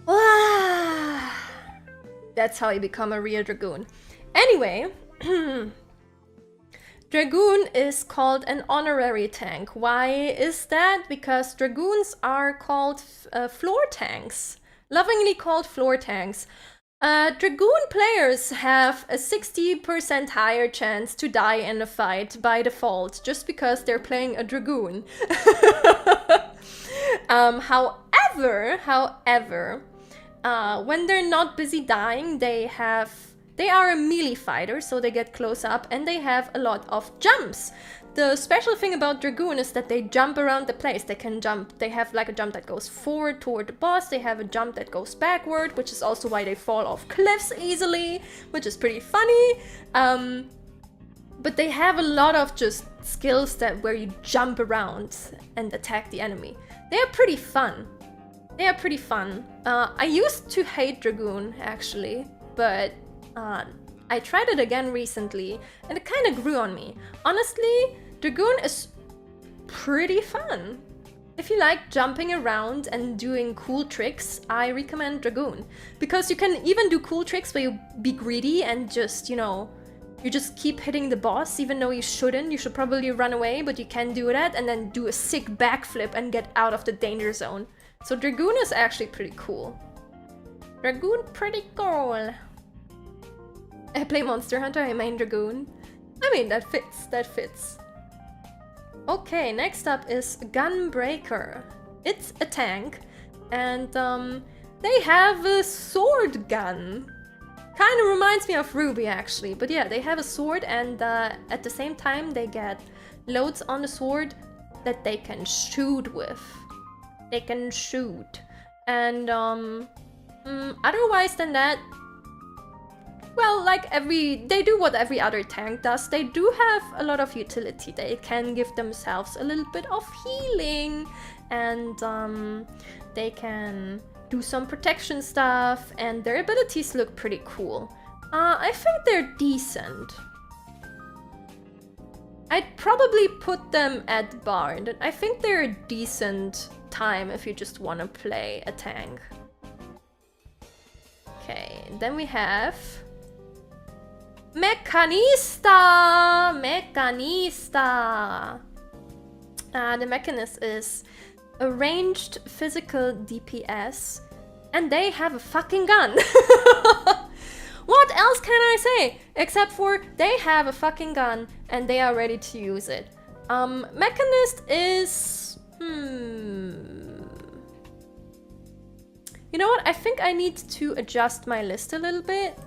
Ah. That's how you become a real dragoon. Anyway, dragoon is called an honorary tank. Why is that? Because dragoons are called floor tanks. Lovingly called floor tanks. Dragoon players have a 60% higher chance to die in a fight by default, just because they're playing a dragoon. However, when they're not busy dying, they are a melee fighter, so they get close up and they have a lot of jumps. The special thing about Dragoon is that they jump around the place. They can jump. They have like a jump that goes forward toward the boss. They have a jump that goes backward, which is also why they fall off cliffs easily, which is pretty funny. But they have a lot of just skills where you jump around and attack the enemy. They are pretty fun. They are pretty fun. I used to hate Dragoon actually, but I tried it again recently and it kind of grew on me. Honestly, Dragoon is pretty fun. If you like jumping around and doing cool tricks, I recommend Dragoon. Because you can even do cool tricks where you be greedy and just, you know, you just keep hitting the boss even though you shouldn't. You should probably run away, but you can do that and then do a sick backflip and get out of the danger zone. So Dragoon is actually pretty cool. Dragoon pretty cool. I play Monster Hunter, I main Dragoon. I mean, that fits. Okay, next up is Gunbreaker. It's a tank, and they have a sword gun. Kinda reminds me of Ruby, actually, but yeah, they have a sword, and at the same time, they get loads on the sword that they can shoot with. They can shoot. And otherwise than that, well, like they do what every other tank does. They do have a lot of utility. They can give themselves a little bit of healing, and they can do some protection stuff, and their abilities look pretty cool. I think they're decent. I'd probably put them at Bard. I think they're a decent time if you just want to play a tank. Okay, then we have Mechanista! The Mechanist is a ranged physical DPS, and they have a fucking gun. What else can I say? Except for they have a fucking gun, and they are ready to use it. Mechanist is... You know what? I think I need to adjust my list a little bit.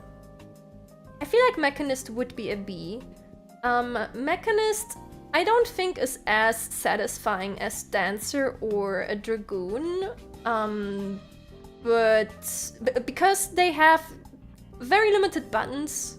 I feel like Mechanist would be a B. Mechanist, I don't think is as satisfying as Dancer or a Dragoon. But because they have very limited buttons,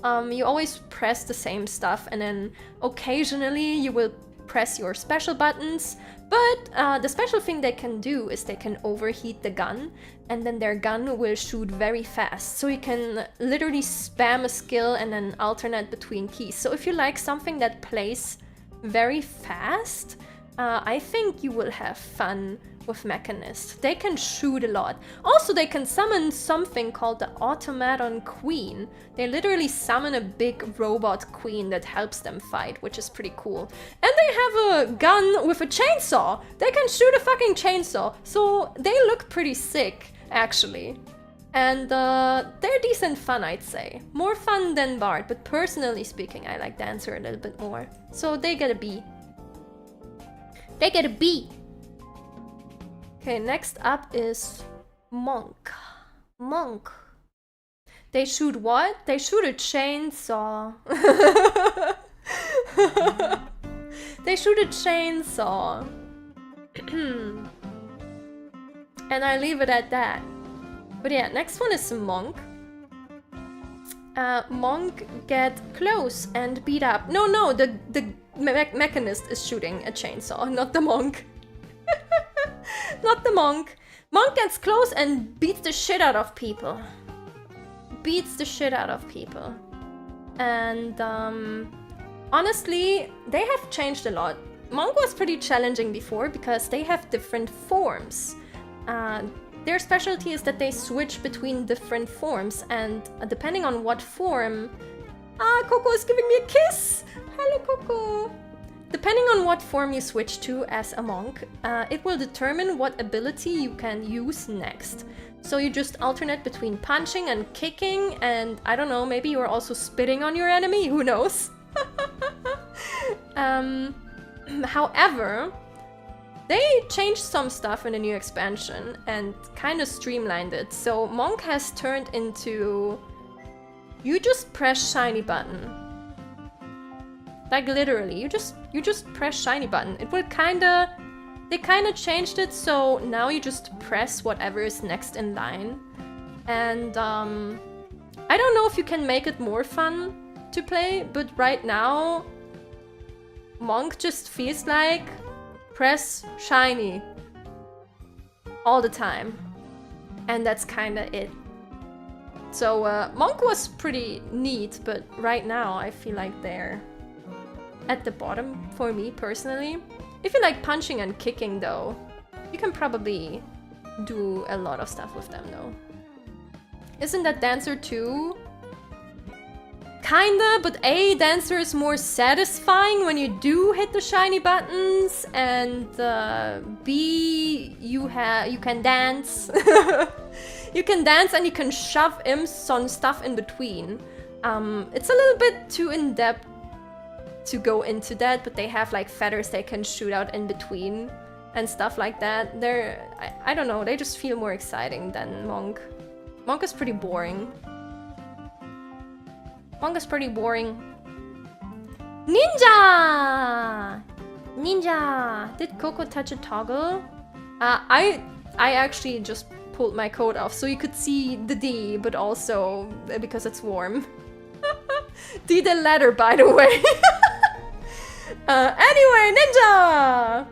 you always press the same stuff, and then occasionally you will press your special buttons. But the special thing they can do is they can overheat the gun, and then their gun will shoot very fast. So you can literally spam a skill and then alternate between keys. So if you like something that plays very fast, I think you will have fun with Mechanist. They can shoot a lot. Also, they can summon something called the Automaton Queen. They literally summon a big robot queen that helps them fight, which is pretty cool. And they have a gun with a chainsaw. They can shoot a fucking chainsaw. So they look pretty sick, actually. And they're decent fun, I'd say. More fun than Bard, but personally speaking, I like Dancer a little bit more. So they get a B. They get a B. Okay, next up is Monk. Monk. They shoot what? They shoot a chainsaw. They shoot a chainsaw. And I leave it at that. But yeah, next one is a monk. Monk get close and beat up. No, the mechanist is shooting a chainsaw, not the monk. Not the monk. Monk gets close and beats the shit out of people. Beats the shit out of people. And honestly, they have changed a lot. Monk was pretty challenging before because they have different forms. Their specialty is that they switch between different forms, and depending on what form... Coco is giving me a kiss! Hello, Coco! Depending on what form you switch to as a monk, it will determine what ability you can use next. So you just alternate between punching and kicking, and I don't know, maybe you're also spitting on your enemy, who knows? However, they changed some stuff in the new expansion and kind of streamlined it. So Monk has turned into... You just press shiny button. Like literally, you just press shiny button. It will kinda... They kinda changed it, so now you just press whatever is next in line. And I don't know if you can make it more fun to play, but right now Monk just feels like press shiny all the time, and that's kinda it. So Monk was pretty neat, but right now I feel like they're at the bottom for me personally. If you like punching and kicking though, you can probably do a lot of stuff with them though. Isn't that Dancer too? Kinda, but A, Dancer is more satisfying when you do hit the shiny buttons, and B, you can dance. You can dance and you can shove imps on stuff in between. It's a little bit too in-depth to go into that, but they have like feathers they can shoot out in between and stuff like that. I don't know, they just feel more exciting than Monk. Monk is pretty boring. Monk is pretty boring. Ninja! Ninja! Did Coco touch a toggle? I actually just pulled my coat off so you could see the D, but also because it's warm. D the letter, by the way. Anyway, Ninja!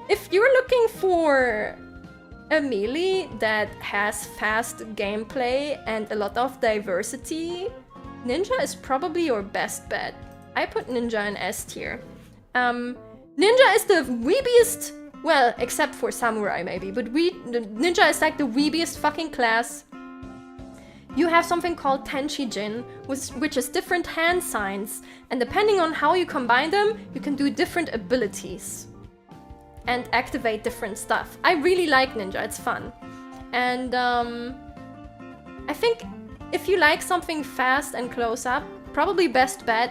If you're looking for a melee that has fast gameplay and a lot of diversity, Ninja is probably your best bet. I put Ninja in S tier. Ninja is the weebiest, well, except for Samurai maybe, but Ninja is like the weebiest fucking class. You have something called Tenshi-jin, which is different hand signs, and depending on how you combine them, you can do different abilities and activate different stuff. I really like Ninja, it's fun. And I think if you like something fast and close up, probably best bet.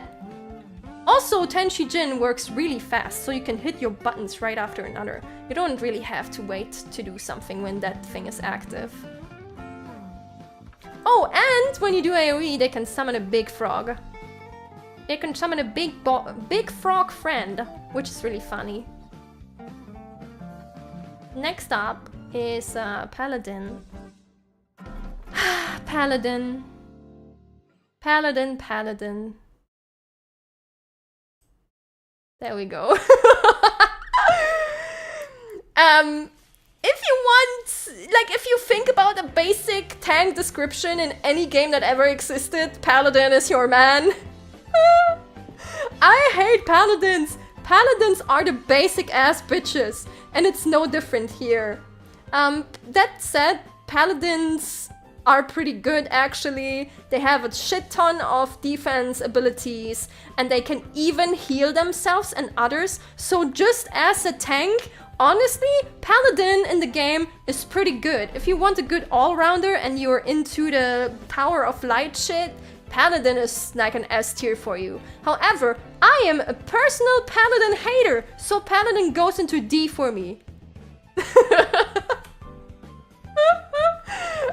Also, Tenshi-jin works really fast, so you can hit your buttons right after another. You don't really have to wait to do something when that thing is active. Oh, and when you do AoE, they can summon a big frog. They can summon a big frog friend, which is really funny. Next up is Paladin. Paladin. Paladin. There we go. If you want, like, if you think about a basic tank description in any game that ever existed, Paladin is your man. I hate Paladins. Paladins are the basic ass bitches, and it's no different here. That said, Paladins are pretty good actually. They have a shit ton of defense abilities, and they can even heal themselves and others. So just as a tank, honestly, Paladin in the game is pretty good. If you want a good all-rounder and you're into the power of light shit, Paladin is like an S tier for you. However, I am a personal Paladin hater, so Paladin goes into D for me.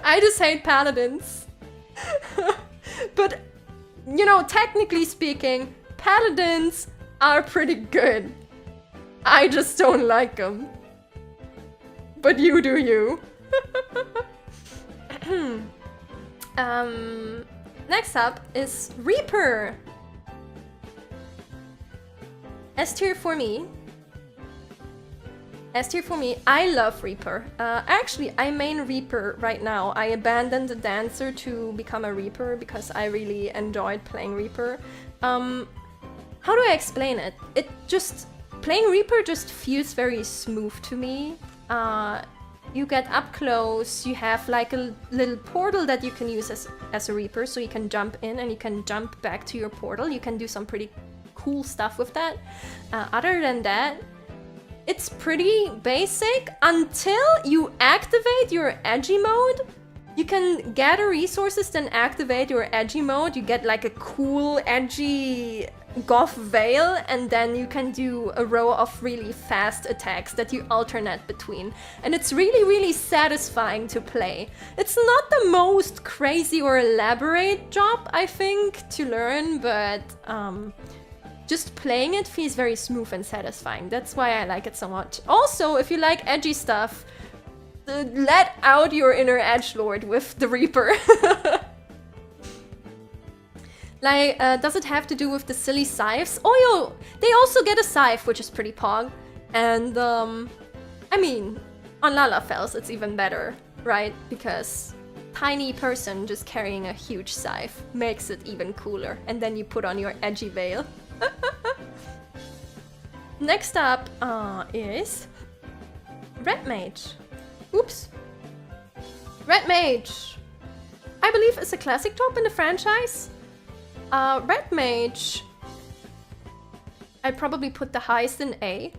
I just hate Paladins. But, you know, technically speaking, Paladins are pretty good. I just don't like them. But you do you. Next up is Reaper. S tier for me. S tier for me. I love Reaper. Actually, I main Reaper right now. I abandoned the Dancer to become a Reaper because I really enjoyed playing Reaper. How do I explain it? Playing Reaper just feels very smooth to me. You get up close, you have like a little portal that you can use as a Reaper, so you can jump in and you can jump back to your portal. You can do some pretty cool stuff with that. Other than that, it's pretty basic until you activate your edgy mode. You can gather resources, then activate your edgy mode. You get like a cool edgy goth veil, and then you can do a row of really fast attacks that you alternate between. And it's really, really satisfying to play. It's not the most crazy or elaborate job, I think, to learn, but just playing it feels very smooth and satisfying. That's why I like it so much. Also, if you like edgy stuff, let out your inner edgelord with the Reaper. Like, does it have to do with the silly scythes? Oh, yo, they also get a scythe, which is pretty pog. And, I mean, on Lalafels, it's even better, right? Because tiny person just carrying a huge scythe makes it even cooler. And then you put on your edgy veil. Next up is Red Mage. Oops. Red Mage, I believe, is a classic drop in the franchise. Red Mage, I probably put the highest in A.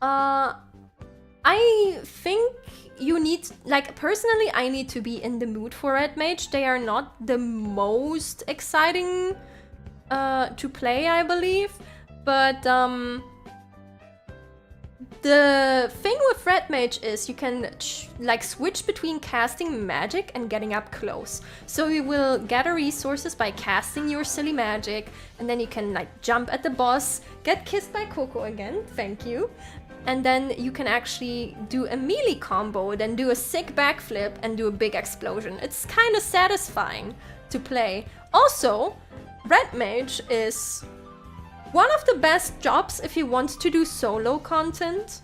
I think you need, like, personally, I need to be in the mood for Red Mage. They are not the most exciting to play, I believe, but the thing with Red Mage is you can like switch between casting magic and getting up close. So you will gather resources by casting your silly magic, and then you can like jump at the boss, get kissed by Coco again, thank you. And then you can actually do a melee combo, then do a sick backflip and do a big explosion. It's kind of satisfying to play. Also, Red Mage is one of the best jobs if you want to do solo content.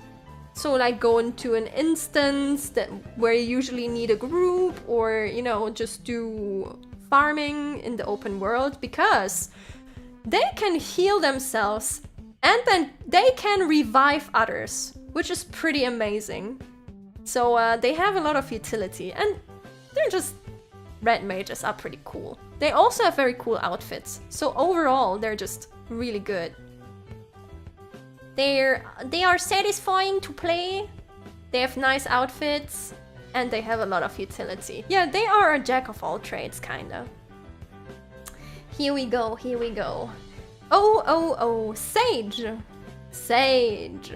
So like go into an instance where you usually need a group, or, you know, just do farming in the open world, because they can heal themselves and then they can revive others, which is pretty amazing. So they have a lot of utility, and they're just, Red Mages are pretty cool. They also have very cool outfits. So overall, they're just really good. They are satisfying to play. They have nice outfits, and they have a lot of utility. Yeah, they are a jack of all trades, kinda. Here we go, here we go. Oh, Sage. Sage.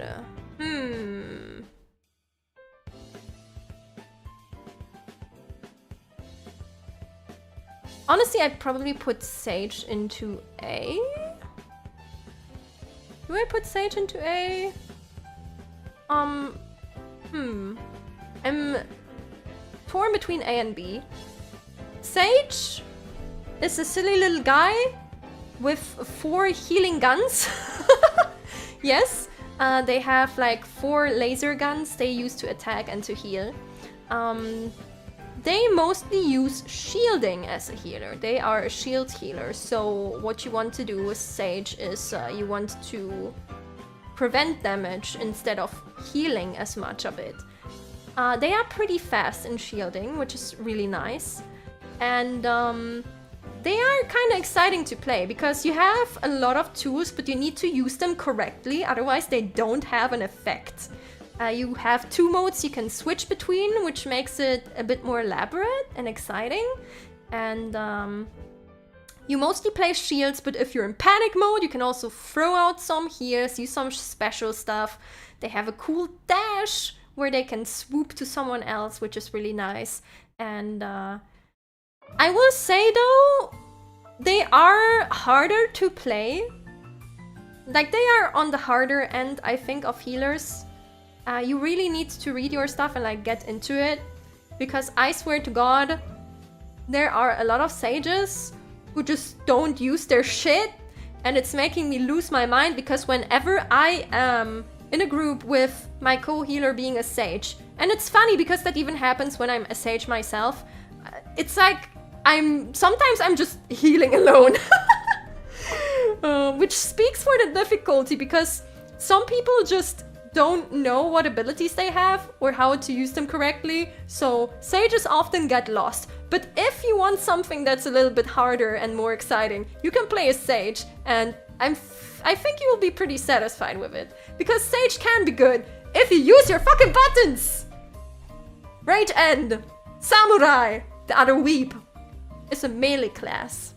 Honestly, I'd probably put Sage into A. Do I put Sage into A? I'm torn between A and B. Sage is a silly little guy with 4 healing guns. Yes, they have like 4 laser guns they use to attack and to heal. They mostly use shielding as a healer. They are a shield healer. So what you want to do with Sage is you want to prevent damage instead of healing as much of it. They are pretty fast in shielding, which is really nice. And they are kind of exciting to play because you have a lot of tools, but you need to use them correctly. Otherwise, they don't have an effect. You have 2 modes you can switch between, which makes it a bit more elaborate and exciting. And you mostly play shields, but if you're in panic mode, you can also throw out some heals, use some special stuff. They have a cool dash where they can swoop to someone else, which is really nice. And I will say though, they are harder to play like they are on the harder end, I think, of healers. You really need to read your stuff and like get into it, because I swear to God, there are a lot of sages who just don't use their shit, and it's making me lose my mind, because whenever I am in a group with my co-healer being a sage, and it's funny because that even happens when I'm a sage myself, it's like sometimes I'm just healing alone. Which speaks for the difficulty, because some people just don't know what abilities they have or how to use them correctly, so sages often get lost. But if you want something that's a little bit harder and more exciting, you can play a sage, and I think you will be pretty satisfied with it, because sage can be good if you use your fucking buttons! Right end, samurai, the other weep, is a melee class.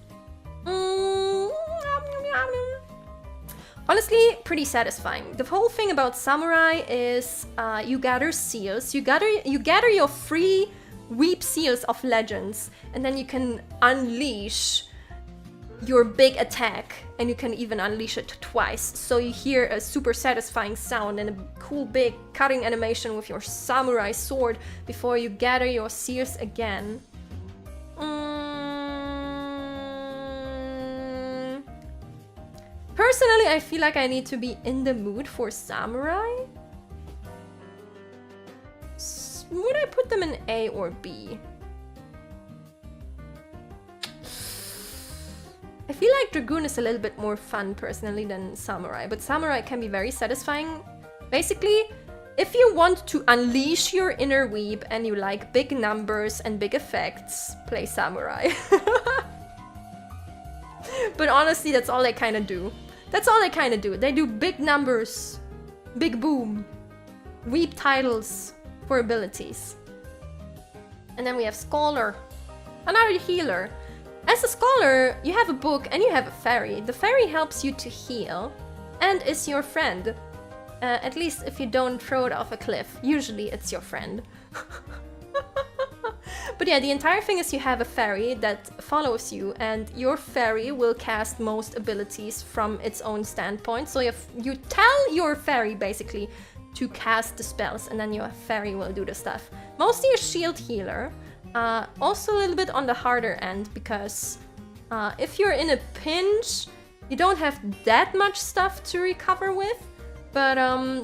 Honestly, pretty satisfying. The whole thing about samurai is you gather seals, you gather your free weep seals of legends, and then you can unleash your big attack, and you can even unleash it twice. So you hear a super satisfying sound and a cool big cutting animation with your samurai sword before you gather your seals again. Personally, I feel like I need to be in the mood for samurai. Would I put them in A or B? I feel like Dragoon is a little bit more fun personally than Samurai, but Samurai can be very satisfying. Basically, if you want to unleash your inner weeb and you like big numbers and big effects, play Samurai. But honestly, that's all they kind of do. That's all they kind of do. They do big numbers, big boom, weep titles for abilities. And then we have Scholar, another healer. As a scholar, you have a book and you have a fairy. The fairy helps you to heal and is your friend. At least if you don't throw it off a cliff. Usually it's your friend. But yeah, the entire thing is you have a fairy that follows you, and your fairy will cast most abilities from its own standpoint. So you tell your fairy basically to cast the spells, and then your fairy will do the stuff. Mostly a shield healer. Also a little bit on the harder end, because if you're in a pinch, you don't have that much stuff to recover with. But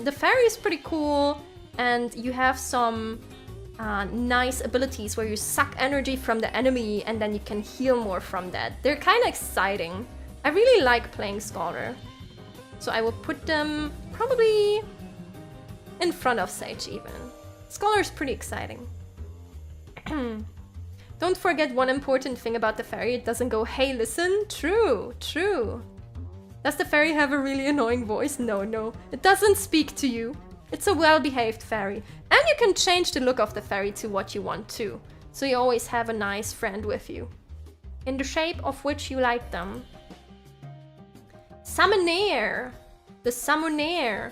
the fairy is pretty cool, and you have some nice abilities where you suck energy from the enemy and then you can heal more from that. They're kind of exciting. I really like playing Scholar. So I will put them probably in front of Sage even. Scholar is pretty exciting. Don't forget one important thing about the fairy. It doesn't go, hey, listen. True, true. Does the fairy have a really annoying voice? No, no. It doesn't speak to you. It's a well-behaved fairy. And you can change the look of the fairy to what you want too. So you always have a nice friend with you, in the shape of which you like them. Summoner. The Summoner.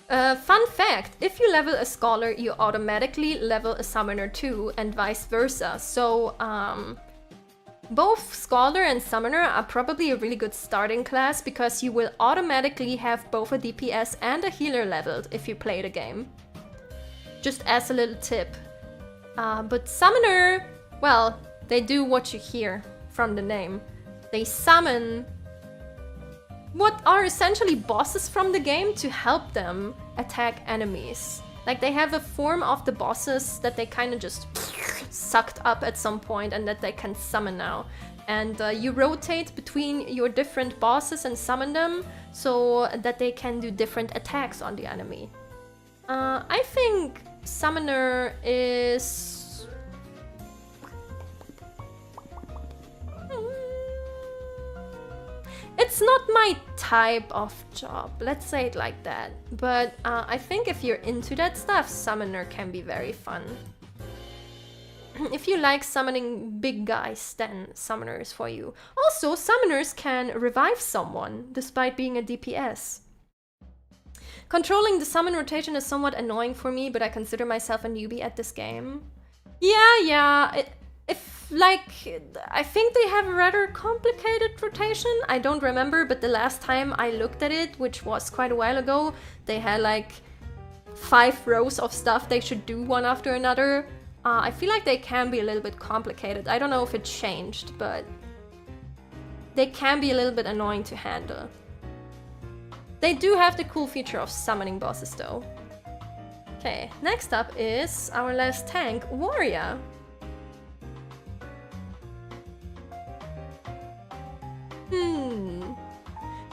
Fun fact, if you level a Scholar, you automatically level a Summoner too, and vice versa. So, both Scholar and Summoner are probably a really good starting class, because you will automatically have both a DPS and a healer leveled if you play the game. Just as a little tip. But Summoner, well, they do what you hear from the name. They summon what are essentially bosses from the game to help them attack enemies. Like, they have a form of the bosses that they kind of just sucked up at some point and that they can summon now. And you rotate between your different bosses and summon them so that they can do different attacks on the enemy. I think Summoner is... It's not my type of job, let's say it like that. But I think if you're into that stuff, Summoner can be very fun. If you like summoning big guys, then Summoner is for you. Also, Summoners can revive someone, despite being a DPS. Controlling the summon rotation is somewhat annoying for me, but I consider myself a newbie at this game. Yeah, if, like, I think they have a rather complicated rotation. I don't remember, but the last time I looked at it, which was quite a while ago, they had like 5 rows of stuff they should do one after another. I feel like they can be a little bit complicated. I don't know if it changed, but they can be a little bit annoying to handle. They do have the cool feature of summoning bosses though. Okay, next up is our last tank, Warrior.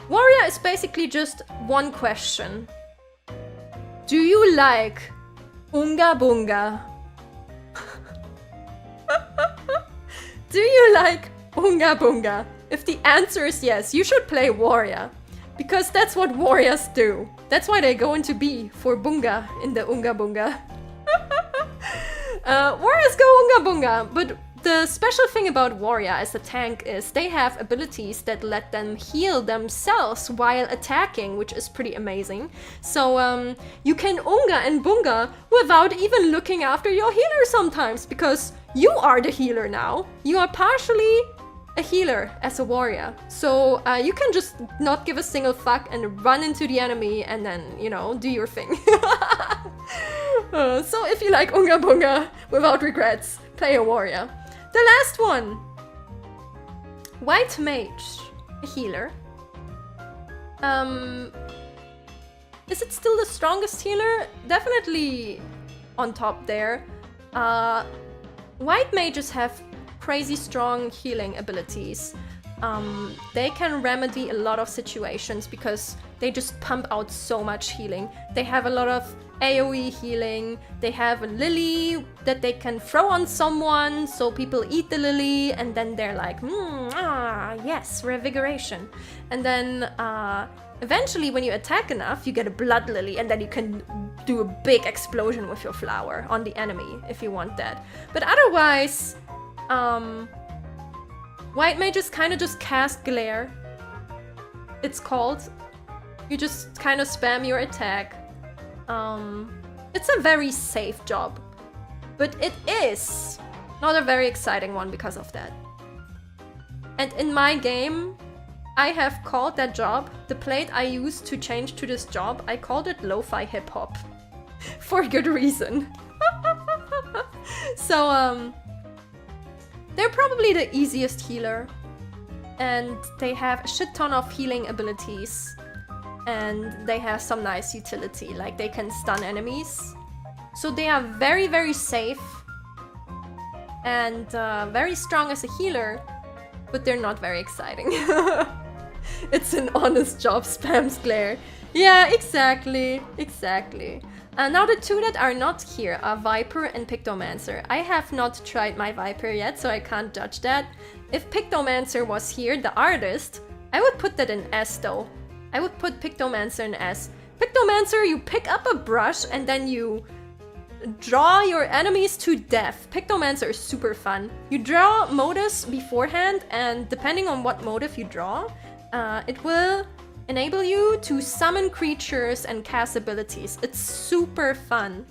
Warrior is basically just one question. Do you like Unga Bunga? Do you like Unga Bunga? If the answer is yes, you should play Warrior. Because that's what warriors do. That's why they go into B for Bunga in the Unga Bunga. Warriors go Unga Bunga, but the special thing about Warrior as a tank is they have abilities that let them heal themselves while attacking, which is pretty amazing. So you can Unga and Bunga without even looking after your healer sometimes, because you are the healer now. You are partially a healer as a warrior. So you can just not give a single fuck and run into the enemy and then, you know, do your thing. So if you like Unga Bunga without regrets, play a warrior. The last one, White Mage, a healer. Is it still the strongest healer? Definitely on top there. White Mages have crazy strong healing abilities. They can remedy a lot of situations because they just pump out so much healing. They have a lot of AoE healing. They have a lily that they can throw on someone, so people eat the lily and then they're like, yes, revigoration. And then eventually when you attack enough, you get a blood lily and then you can do a big explosion with your flower on the enemy if you want that. But otherwise, White Mages kind of just cast Glare, it's called. You just kind of spam your attack. It's a very safe job, but it is not a very exciting one because of that. And in my game, I have called that job, the plate I used to change to this job, I called it lo-fi hip-hop. For good reason. So, they're probably the easiest healer, and they have a shit ton of healing abilities, and they have some nice utility, like they can stun enemies. So they are very, very safe and very strong as a healer, but they're not very exciting. It's an honest job, spams Glare. Yeah, exactly, exactly. Now the two that are not here are Viper and Pictomancer. I have not tried my Viper yet, so I can't judge that. If Pictomancer was here, the artist, I would put that in S though. I would put Pictomancer in S. Pictomancer, you pick up a brush and then you draw your enemies to death. Pictomancer is super fun. You draw motifs beforehand, and depending on what motif you draw, it will enable you to summon creatures and cast abilities. It's super fun.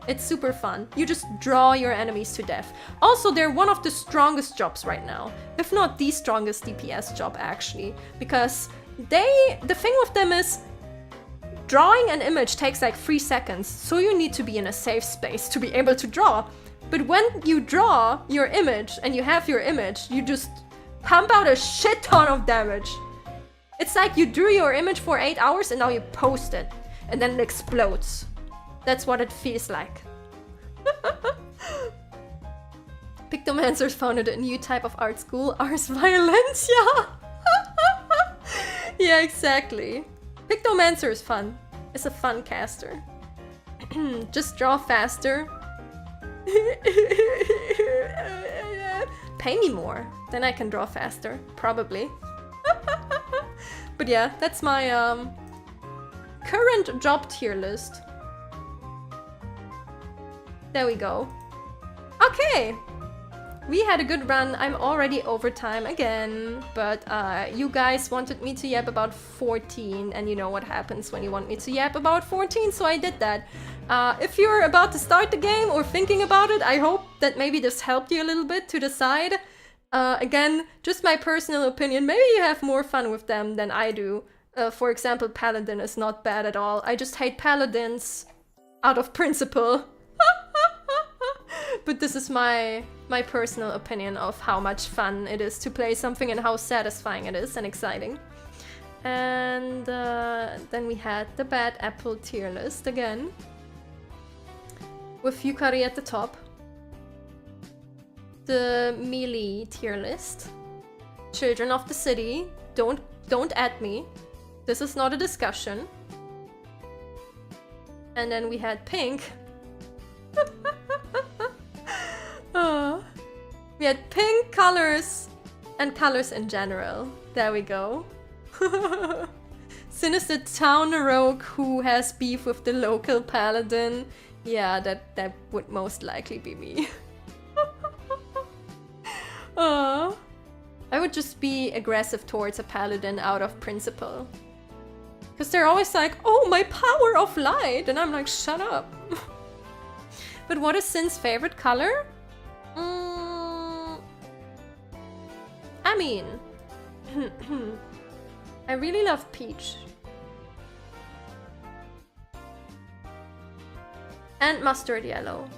It's super fun. You just draw your enemies to death. Also, they're one of the strongest jobs right now, if not the strongest DPS job actually, because the thing with them is drawing an image takes like 3 seconds, so you need to be in a safe space to be able to draw. But when you draw your image and you have your image, you just pump out a shit ton of damage. It's like you drew your image for 8 hours and now you post it, and then it explodes. That's what it feels like. Pictomancers founded a new type of art school, Ars Violencia. Yeah, exactly. Pictomancer is fun. It's a fun caster. Just draw faster. Pay me more, then I can draw faster, probably. But yeah, that's my current job tier list. There we go. Okay, we had a good run. I'm already over time again, but you guys wanted me to yap about 14, and you know what happens when you want me to yap about 14, so I did that. If you're about to start the game or thinking about it, I hope that maybe this helped you a little bit to decide. Again, just my personal opinion, maybe you have more fun with them than I do. For example, Paladin is not bad at all. I just hate Paladins out of principle. But this is my personal opinion of how much fun it is to play something and how satisfying it is and exciting. And then we had the Bad Apple tier list again, with Yukari at the top. The Mili tier list. Children of the City. Don't at me. This is not a discussion. And then we had Pink. We had pink colors and colors in general. There we go. Sin is the town rogue who has beef with the local paladin. Yeah, that would most likely be me. I would just be aggressive towards a paladin out of principle. Because they're always like, oh, my power of light! And I'm like, shut up. But what is Sin's favorite color? I mean... I really love peach. And mustard yellow.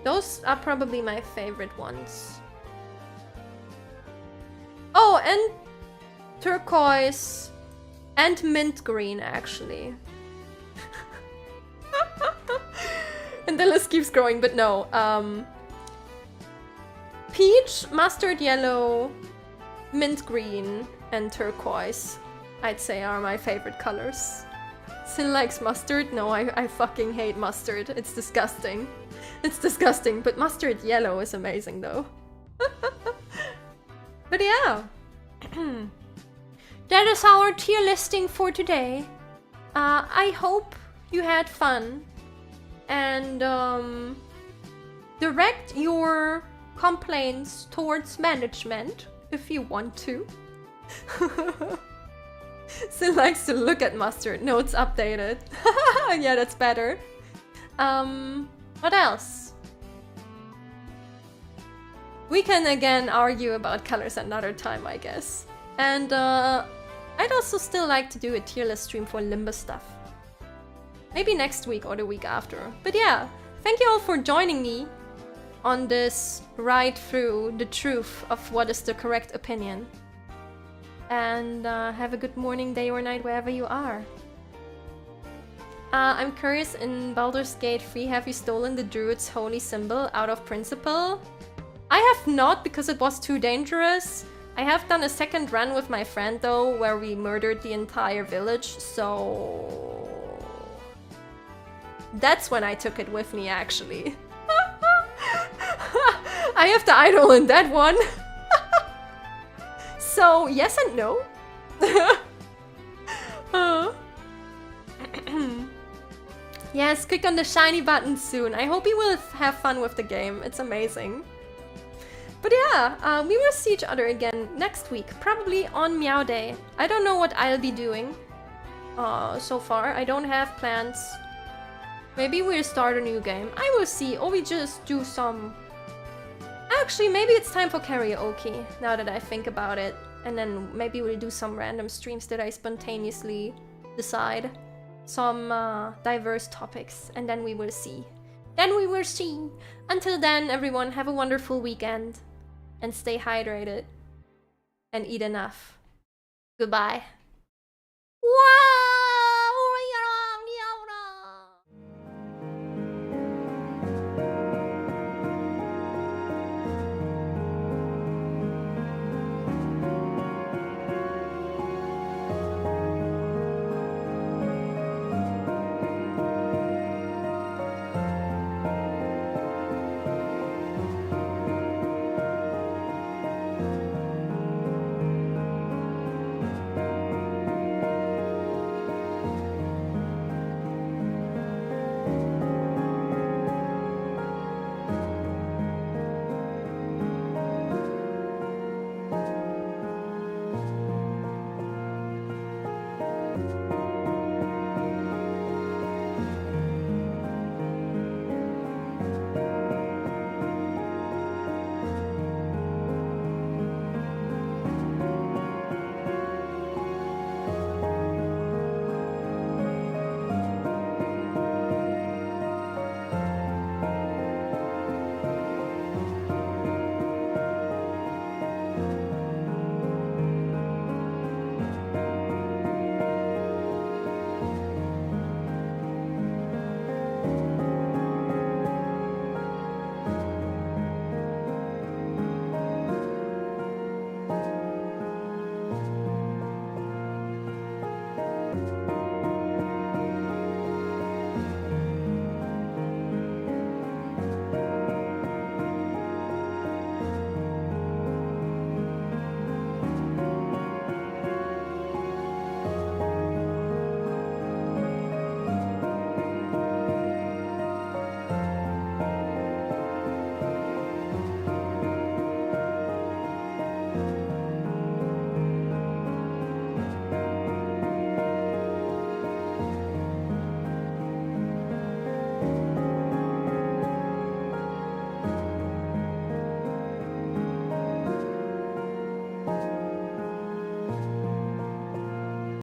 Those are probably my favorite ones. Oh, and turquoise and mint green, actually. And the list keeps growing, but no. Peach, mustard yellow, mint green, and turquoise, I'd say, are my favorite colors. Sin likes mustard? No, I fucking hate mustard. It's disgusting. It's disgusting, but mustard yellow is amazing though. But yeah. That is our tier listing for today. I hope you had fun. And direct your complaints towards management if you want to. Sin likes to look at mustard. No, it's updated. Yeah, that's better. What else? We can again argue about colors another time, I guess. And I'd also still like to do a tier list stream for Limbus stuff. Maybe next week or the week after. But yeah, thank you all for joining me on this ride through the truth of what is the correct opinion. And have a good morning, day or night, wherever you are. I'm curious, in Baldur's Gate 3, have you stolen the druid's holy symbol out of principle? I have not, because it was too dangerous. I have done a second run with my friend though, where we murdered the entire village, so... That's when I took it with me, actually. I have the idol in that one. So, yes and no. Yes, click on the shiny button soon. I hope you will have fun with the game. It's amazing. But yeah, we will see each other again next week, probably on Meow Day. I don't know what I'll be doing so far. I don't have plans. Maybe we'll start a new game. I will see, or we just do some... Actually, maybe it's time for karaoke, now that I think about it. And then maybe we'll do some random streams that I spontaneously decide. Some diverse topics, and then we will see. Then we will see. Until then, everyone, have a wonderful weekend. And stay hydrated. And eat enough. Goodbye. Wow!